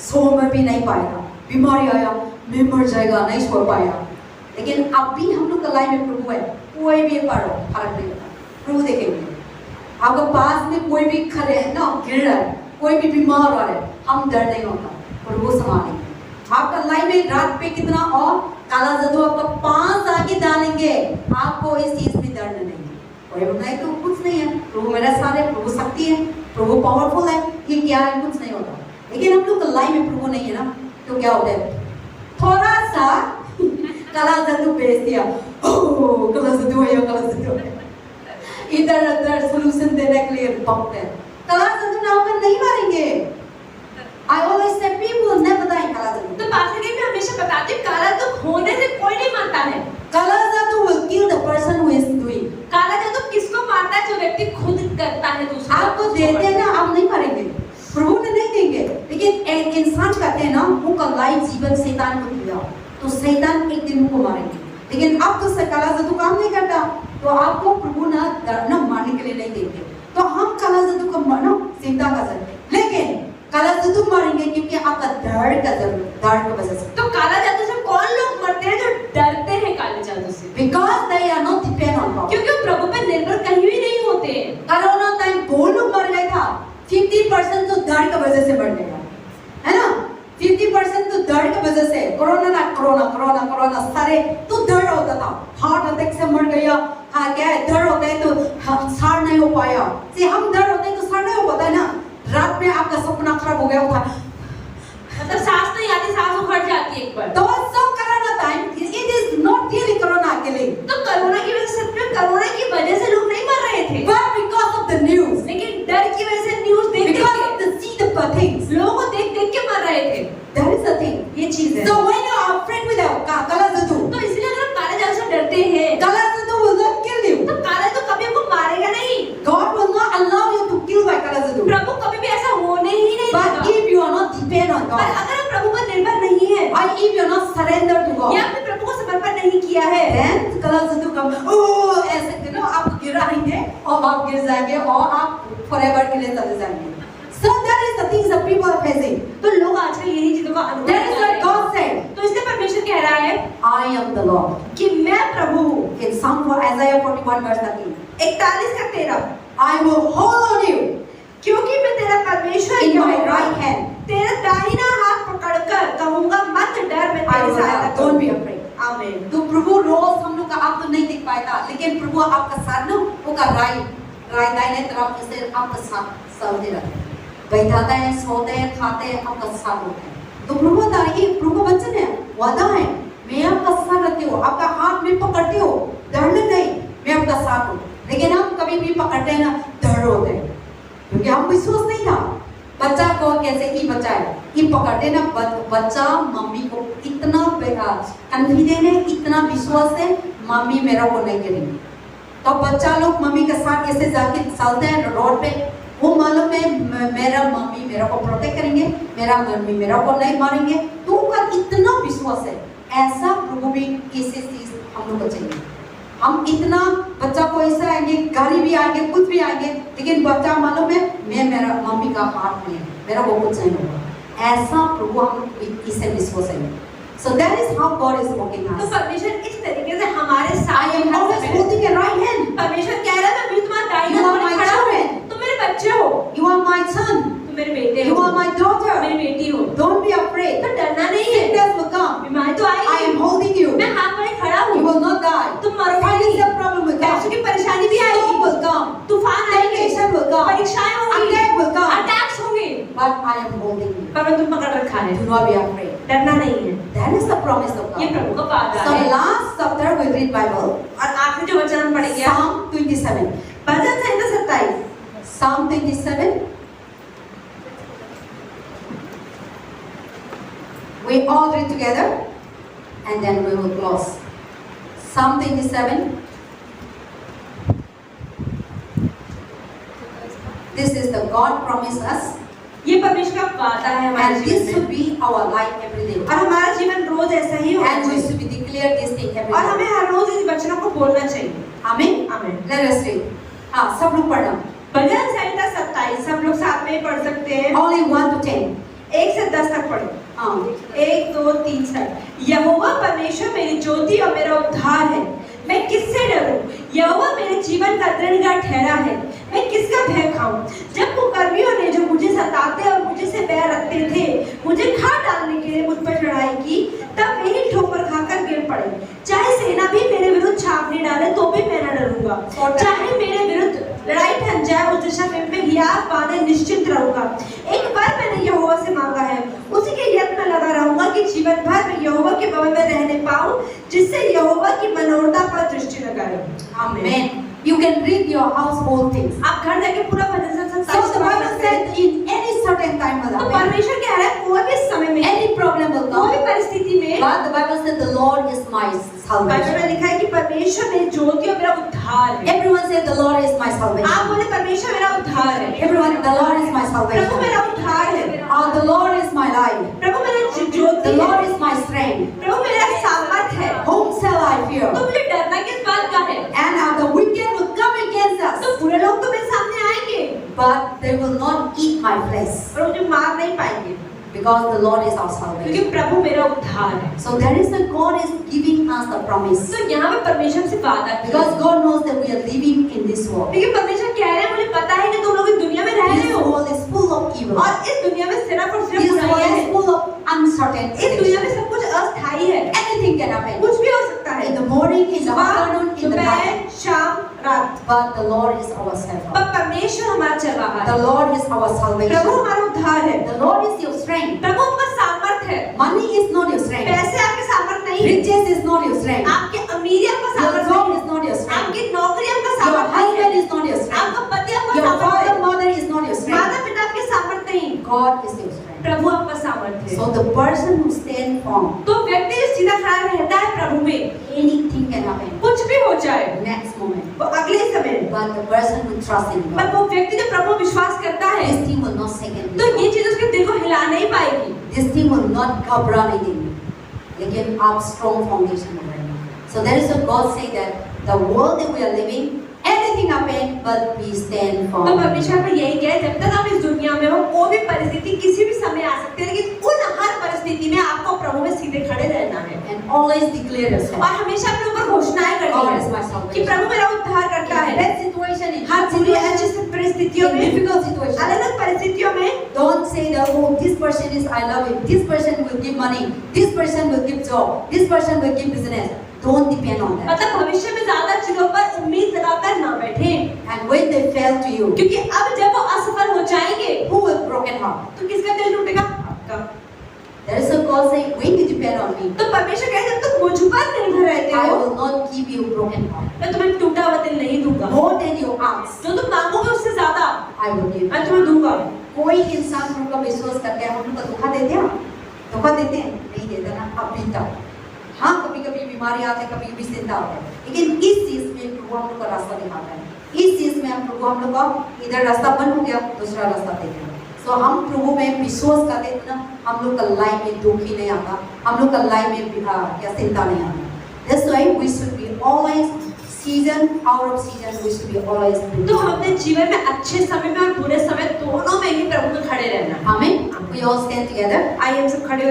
Speaker 1: सो में भी नहीं पाएगा, बीमारी आया, मैं मर जाएगा, नहीं सो पाया। लेकिन अब भी हम लोग का लाइफ में प्रभु है, कोई भी पढ़ो फर्क नहीं पड़ता, प्रभु देखेंगे। आपके पास में कोई भी खड़े है ना, गिर रहा है, कोई भी बीमार हो रहा है, हम डर नहीं होता, प्रभु संभालेंगे। आपका लाइफ में रात पे कितना और काला जादू आपका 5 आगे डालेंगे, आपको इस चीज में डर नहीं है। कोई नहीं तो कुछ नहीं है, प्रभु मेरे साथ है, प्रभु शक्ति है, प्रभु पावरफुल है, ये क्या है, कुछ नहीं होता। लेकिन हम लोग का लाइफ में प्रभु नहीं है ना, तो क्या होता है, थोड़ा सा काला जादू भेज दिया, ओह काला जादू है, काला जादू है, इधर उधर सोल्यूशन देने के लिए भागते हैं। काला जादू नाम पर नहीं मारेंगे। I always say people never die काला जादू।
Speaker 2: तो पास्टर जी मैं हमेशा बताती हूँ काला जादू होने से कोई नहीं मारता है।
Speaker 1: काला जादू will kill the person who is doing।
Speaker 2: काला जादू किसको मारता है? जो व्यक्ति खुद करता है दूसरे को।
Speaker 1: आपको देते हैं ना, आप नहीं मारेंगे, प्रभु ने नहीं देंगे। लेकिन एक इंसान कहते हैं ना, उनका लाइफ जीवन शैतान को दिया, तो शैतान एक दिन उनको मारेंगे। लेकिन अब तो काला जादू काम नहीं करता, तो आपको प्रभु ना मारने के लिए नहीं देंगे। तो हम काला जादू को मानो चिंता का जरूरत, लेकिन काला जादू मारेंगे क्योंकि आपका डर का जरूरत, डर की वजह से।
Speaker 2: तो काला जादू से कौन लोग मरते हैं? जो डरते हैं काले जादू से।
Speaker 1: Because they are not depend on God।
Speaker 2: क्योंकि वो प्रभु पे निर्भर कहीं भी नहीं होते हैं।
Speaker 1: कोरोना टाइम बहुत लोग मर गए था, 50% तो डर की वजह से मर गया, है ना? 50% तो डर की वजह से, कोरोना सारे तो डर होता था, हार्ट अटैक से मर गया। हाँ क्या है, डर होता है तो सार नहीं हो पाया। हम डर होते हैं तो सार नहीं हो पाता है ना। रात में आपका सपना खराब हो गया था,
Speaker 2: मतलब सांस नहीं आती, सांस उखड़ जाती है एक बार।
Speaker 1: तो सब corona time, it is not really corona के लिए।
Speaker 2: तो कोरोना की वजह से, सच में कोरोना की वजह से लोग नहीं मर रहे थे,
Speaker 1: But because of the news,
Speaker 2: लेकिन डर की वजह से न्यूज़ देख
Speaker 1: because of
Speaker 2: के
Speaker 1: the see the things,
Speaker 2: लोगों को देख के मर रहे थे।
Speaker 1: that is the thing।
Speaker 2: ये चीज है।
Speaker 1: So when you are afraid with काला जादू,
Speaker 2: तो इसलिए अगर हम काले जादू से डरते हैं,
Speaker 1: काला जादू will not kill you।
Speaker 2: तो काला जादू कभी हमको मारेगा नहीं।
Speaker 1: God will not allow you to kill by काला जादू।
Speaker 2: प्रभु कभी भी ऐसा होने ही नहीं
Speaker 1: But
Speaker 2: देगा।
Speaker 1: if you are not depend on
Speaker 2: पर
Speaker 1: God,
Speaker 2: अगर हम प्रभु पर निर्भर नहीं है,
Speaker 1: or if you are not surrender to God,
Speaker 2: या आपने प्रभु को समर्पण नहीं किया है,
Speaker 1: then काला जादू कम, ओह ऐसे you know, आप गिराएंगे और आप गिर जाएंगे और आप forever के लिए चले जाएंगे। So that is the things that people are facing।
Speaker 2: तो लोग आजकल यही चीजों का अनुभव
Speaker 1: That is
Speaker 2: कर
Speaker 1: what
Speaker 2: रहे हैं।
Speaker 1: God said।
Speaker 2: तो इसलिए परमेश्वर कह रहा है
Speaker 1: I am the Lord।
Speaker 2: कि मैं प्रभु हूँ।
Speaker 1: In Psalm for Isaiah 41 verse 13,
Speaker 2: 41:13
Speaker 1: I will hold on you
Speaker 2: क्योंकि मैं तेरा परमेश्वर
Speaker 1: in my
Speaker 2: Jehovah,
Speaker 1: right hand।
Speaker 2: तेरा दाहिना हाथ पकड़कर कहूँगा मत डर, मैं
Speaker 1: I
Speaker 2: तेरी
Speaker 1: will
Speaker 2: सहायता
Speaker 1: not, don't be
Speaker 2: करूँगा।
Speaker 1: afraid।
Speaker 2: आमीन।
Speaker 1: तो प्रभु रोज हम लोग का आप तो नहीं देख पाया था, लेकिन प्रभु आपका साथ ना वो का राइट दाहिने तरफ से आपका साथ चलते रहते हैं, बैठाते हैं, सोते हैं, खाते हैं, आपका साथ होता है। तो प्रभु बता रही है, प्रभु वचन है, वादा है, मैं आपका साथ रहती हूँ, आपका हाथ में पकड़ती हूँ, डरने नहीं, मैं आपका साथ हूँ। लेकिन हम कभी भी पकड़ते हैं ना, डर होते हैं, क्योंकि हम विश्वास नहीं था। बच्चा को कैसे ही बचाए, ये पकड़ते ना बच्चा मम्मी को इतना कॉन्फिडेंट है, इतना विश्वास है, मम्मी मेरा को नहीं करेंगी। तो बच्चा लोग मम्मी के साथ ऐसे जाके चलते हैं रोड पे, वो मालूम है मेरा मम्मी मेरा को प्रोटेक्ट करेंगे, मेरा मम्मी मेरा को नहीं मारेंगे, तो उनका इतना विश्वास है। ऐसा प्रभु भी ऐसी चीज हम लोग को चाहिए। हम इतना बच्चा को ऐसा आएंगे, गाड़ी भी आएंगे, कुछ भी आएंगे, लेकिन बच्चा मालूम है मैं मेरा मम्मी का हाथ में है, मेरा वो कुछ नहीं होगा। ऐसा प्रभु हम लोग इसे विश्वास है। So that is how God is working
Speaker 2: तो
Speaker 1: us।
Speaker 2: परमेश्वर इस तरीके से हमारे साथ
Speaker 1: I am always holding a right hand।
Speaker 2: परमेश्वर कह रहा है मैं तुम्हारा दाहिना
Speaker 1: You are
Speaker 2: हाथ
Speaker 1: my
Speaker 2: खड़ा हूँ,
Speaker 1: children।
Speaker 2: तुम मेरे बच्चे हो,
Speaker 1: You are my son।
Speaker 2: तुम मेरे बेटे
Speaker 1: You
Speaker 2: हो,
Speaker 1: are my daughter।
Speaker 2: मेरी बेटी हो।
Speaker 1: Don't be afraid।
Speaker 2: तो डरना नहीं है,
Speaker 1: Sickness will come।
Speaker 2: बीमारी तो
Speaker 1: I
Speaker 2: आएगी,
Speaker 1: am holding you।
Speaker 2: मैं हाथ में खड़ा
Speaker 1: You
Speaker 2: हूँ,
Speaker 1: will not die।
Speaker 2: तुम मरोगे
Speaker 1: Financial
Speaker 2: नहीं,
Speaker 1: problem will
Speaker 2: पैसों
Speaker 1: come।
Speaker 2: की परेशानी भी
Speaker 1: Storm
Speaker 2: आएगी,
Speaker 1: will come।
Speaker 2: तूफान आएंगे,
Speaker 1: Temptation will come।
Speaker 2: परीक्षाएं होंगी,
Speaker 1: Attack will come।
Speaker 2: अटैक्स होंगे,
Speaker 1: But I am holding you।
Speaker 2: पर मैं तुम पकड़ रखा है,
Speaker 1: Do not be afraid।
Speaker 2: डरना नहीं है।
Speaker 1: That is the promise of
Speaker 2: ये
Speaker 1: God।
Speaker 2: प्रभु का वादा
Speaker 1: So
Speaker 2: है।
Speaker 1: last chapter we read Bible।
Speaker 2: और आखिरी जो वचन हम पढ़ेंगे
Speaker 1: Psalm 27।
Speaker 2: Bhajan Samhita 27।
Speaker 1: Psalm 27। We all read together and then we will close. Psalm 27. This is the God promised us,
Speaker 2: ये परमेश्वर का वादा है हमारे
Speaker 1: and
Speaker 2: जीवन
Speaker 1: this
Speaker 2: में,
Speaker 1: should be our life every day.
Speaker 2: और हमारा जीवन रोज ऐसा ही होना
Speaker 1: And we
Speaker 2: चाहिए,
Speaker 1: should be declare this thing every
Speaker 2: और हमें
Speaker 1: day.
Speaker 2: हर रोज इन वचनों को बोलना चाहिए।
Speaker 1: Amen.
Speaker 2: आमीन।
Speaker 1: Let us read. हाँ, सब लोग पढ़ना।
Speaker 2: भजन संहिता 27 सब लोग साथ में पढ़ सकते हैं।
Speaker 1: Only 1 to 10.
Speaker 2: 1 से 10 तक पढ़ो।
Speaker 1: हाँ।
Speaker 2: 1 2 3 4। यहोवा परमेश्वर मेरी ज्योति और मेरा उद्धार है, मैं किससे डरूं? यहोवा मेरे जीवन का दृढ़ ठहरा है, मैं किसका भय खाऊं? जब कुकर्मियों ने जो मुझे सताते और मुझे से बैर रखते थे, मुझे खा डालने के लिए मुझ पर चढ़ाई की, तब वे ही ठोकर खाकर गिर पड़े। चाहे सेना भी मेरे विरुद्ध छावनी डाले तो भी मैं न डरूंगा, चाहे मेरे विरुद्ध लड़ाई ठन जाए उस दिशा में मैं हियाव बांधे निश्चिंत रहूंगा। एक बार मैंने यहोवा से मांगा है, उसी के यत्न में लगा रहूंगा कि जीवन भर मैं यहोवा के भवन में रहने पाऊं, जिससे यहोवा की मनोरथा पर दृष्टि लगाए।
Speaker 1: Amen. You can read your household things.
Speaker 2: आप घर जाके पूरा भजन संस्था
Speaker 1: So the Bible said in any certain time will
Speaker 2: तो
Speaker 1: happen.
Speaker 2: परमेश्वर कह रहा है कोई भी समय में,
Speaker 1: Any problem will
Speaker 2: कोई भी
Speaker 1: come.
Speaker 2: परिस्थिति में,
Speaker 1: But the Bible said the Lord is my
Speaker 2: Bible में
Speaker 1: salvation.
Speaker 2: लिखा है कि परमेश्वर मेरी ज्योति और मेरा उद्धार है।
Speaker 1: Everyone said the Lord is my
Speaker 2: आप
Speaker 1: salvation.
Speaker 2: बोले परमेश्वर मेरा उद्धार है।
Speaker 1: Everyone, the Lord is my
Speaker 2: Prabhu
Speaker 1: salvation.
Speaker 2: मेरा उद्धार है।
Speaker 1: The Lord is my life.
Speaker 2: प्रभु मेरा
Speaker 1: The
Speaker 2: ज्योति है।
Speaker 1: Lord is my strength.
Speaker 2: प्रभु मेरा सामर्थ है।
Speaker 1: Whom shall I fear?
Speaker 2: तो मुझे डरना किस बात का है?
Speaker 1: And the wicked will come against us,
Speaker 2: तो बुरे लोग तो मेरे सामने आएंगे,
Speaker 1: but they will not eat my flesh,
Speaker 2: पर मुझे मार नहीं पाएंगे,
Speaker 1: because the Lord is our salvation.
Speaker 2: क्योंकि प्रभु मेरा उद्धार है।
Speaker 1: So there is a God is giving us the promise,
Speaker 2: तो यहाँ पे परमेश्वर से वादा किया।
Speaker 1: because God knows that we are living in this world.
Speaker 2: क्योंकि परमेश्वर कह रहे हैं मुझे पता है कि तुम लोग इस दुनिया में रह
Speaker 1: This
Speaker 2: रहे हो
Speaker 1: world is full of evil.
Speaker 2: और इस दुनिया में सिर्फ और सिर्फ
Speaker 1: This world
Speaker 2: बुराइयां
Speaker 1: is
Speaker 2: हैं।
Speaker 1: full of uncertainty.
Speaker 2: इस दुनिया में सब कुछ अस्थायी है,
Speaker 1: Anything can happen.
Speaker 2: कुछ भी हो सकता है।
Speaker 1: In the morning, in the
Speaker 2: सुबह,
Speaker 1: afternoon, in the
Speaker 2: दोपहर,
Speaker 1: night.
Speaker 2: शाम, रात।
Speaker 1: But the Lord is our Savior.
Speaker 2: पर परमेश्वर हमारा चरवाहा
Speaker 1: The
Speaker 2: है।
Speaker 1: Lord is our
Speaker 2: Prabhu
Speaker 1: salvation.
Speaker 2: हमारा उद्धार है।
Speaker 1: The Lord is your strength.
Speaker 2: प्रभु आपका सामर्थ है।
Speaker 1: Money is not your strength.
Speaker 2: पैसे आपके सामर्थ नहीं है।
Speaker 1: Riches is not your strength.
Speaker 2: आपके अमीरी आपका
Speaker 1: Your
Speaker 2: सामर्थ
Speaker 1: job
Speaker 2: नहीं
Speaker 1: is not your
Speaker 2: है।
Speaker 1: strength.
Speaker 2: आपकी नौकरी आपका
Speaker 1: Your
Speaker 2: सामर्थ नहीं
Speaker 1: husband
Speaker 2: है।
Speaker 1: is not your strength.
Speaker 2: आपका पति आपका
Speaker 1: Your
Speaker 2: सामर्थ
Speaker 1: father,
Speaker 2: है।
Speaker 1: mother is not your strength.
Speaker 2: माता पिता आपके सामर्थ नहीं,
Speaker 1: God is your strength.
Speaker 2: प्रभु आपका सामर्थ है।
Speaker 1: So the person who stand firm,
Speaker 2: तो व्यक्ति जो सीधा खड़ा रहता है प्रभु में,
Speaker 1: anything can happen.
Speaker 2: कुछ भी हो जाए
Speaker 1: Next moment.
Speaker 2: वो अगले समय,
Speaker 1: But the person who trusts in
Speaker 2: पर
Speaker 1: God,
Speaker 2: वो व्यक्ति जो प्रभु में विश्वास करता है,
Speaker 1: this thing will not second.
Speaker 2: तो ये चीज उसके दिल को हिला नहीं पाएगी।
Speaker 1: This thing will not cover anything. लेकिन आप strong foundation में रहेंगे. So there is a God say that the world that we are living, anything happen, but we stand
Speaker 2: तो
Speaker 1: firm.
Speaker 2: परमेश्वर पर यही कहे, जब तक हम इस दुनिया में हो, कोई भी परिस्थिति किसी भी समय आ सकती है, लेकिन उन हर परिस्थिति में आपको प्रभु में सीधे खड़े रहना है
Speaker 1: And always declare yourself.
Speaker 2: और हमेशा अपने ऊपर घोषणाएं
Speaker 1: God
Speaker 2: करनी
Speaker 1: is my
Speaker 2: है
Speaker 1: salvation.
Speaker 2: कि प्रभु मेरा उद्धार करता
Speaker 1: In
Speaker 2: है।
Speaker 1: that situation, in
Speaker 2: her
Speaker 1: hard
Speaker 2: बुरी
Speaker 1: situation,
Speaker 2: अच्छी परिस्थितियों
Speaker 1: in
Speaker 2: में,
Speaker 1: difficult situation,
Speaker 2: अलग-अलग परिस्थितियों में,
Speaker 1: don't say that, oh, this person is, I love him, this person will give money, this person will give job, this person will give business. Don't depend on that.
Speaker 2: मतलब भविष्य में ज्यादा चीजों पर उम्मीद लगाकर ना बैठे,
Speaker 1: And when they fail to you,
Speaker 2: क्योंकि अब जब वो असफल हो जाएंगे,
Speaker 1: who will broken heart?
Speaker 2: तो किसका दिल टूटेगा? आपका।
Speaker 1: There is a God saying, when you depend on me,
Speaker 2: तो परमेश्वर कहे जब तुम मुझ पर निर्भर रहते
Speaker 1: I
Speaker 2: हो,
Speaker 1: will not give you broken heart.
Speaker 2: मैं तुम्हें टूटा हुआ दिल नहीं दूंगा।
Speaker 1: More than you ask,
Speaker 2: जो तुम मांगोगे उससे ज्यादा
Speaker 1: I will give.
Speaker 2: मैं तुम्हें दूंगा।
Speaker 1: कोई इंसान हम लोग विश्वास करते हैं, हम लोग को धोखा देते हैं, धोखा देते हैं, नहीं देते ना अभी तक। हाँ, कभी कभी बीमारी आते हैं, कभी कभी चिंता आते हैं, लेकिन इस चीज में प्रभु हम लोग का रास्ता दिखाता है। इस चीज में प्रभु हम लोग का इधर रास्ता बंद हो गया, दूसरा रास्ता देखेगा। सो हम प्रभु में विश्वास करते हैं ना, हम लोग का लाइफ में दुख ही नहीं आता, हम लोग का लाइफ में क्या चिंता नहीं आता। That's why we should be always season, out of season, we should be always.
Speaker 2: तो हम अपने जीवन में अच्छे समय में और बुरे समय दोनों में ही प्रभु में खड़े रहना।
Speaker 1: Amen. We all stand together.
Speaker 2: आइए हम सब खड़े हो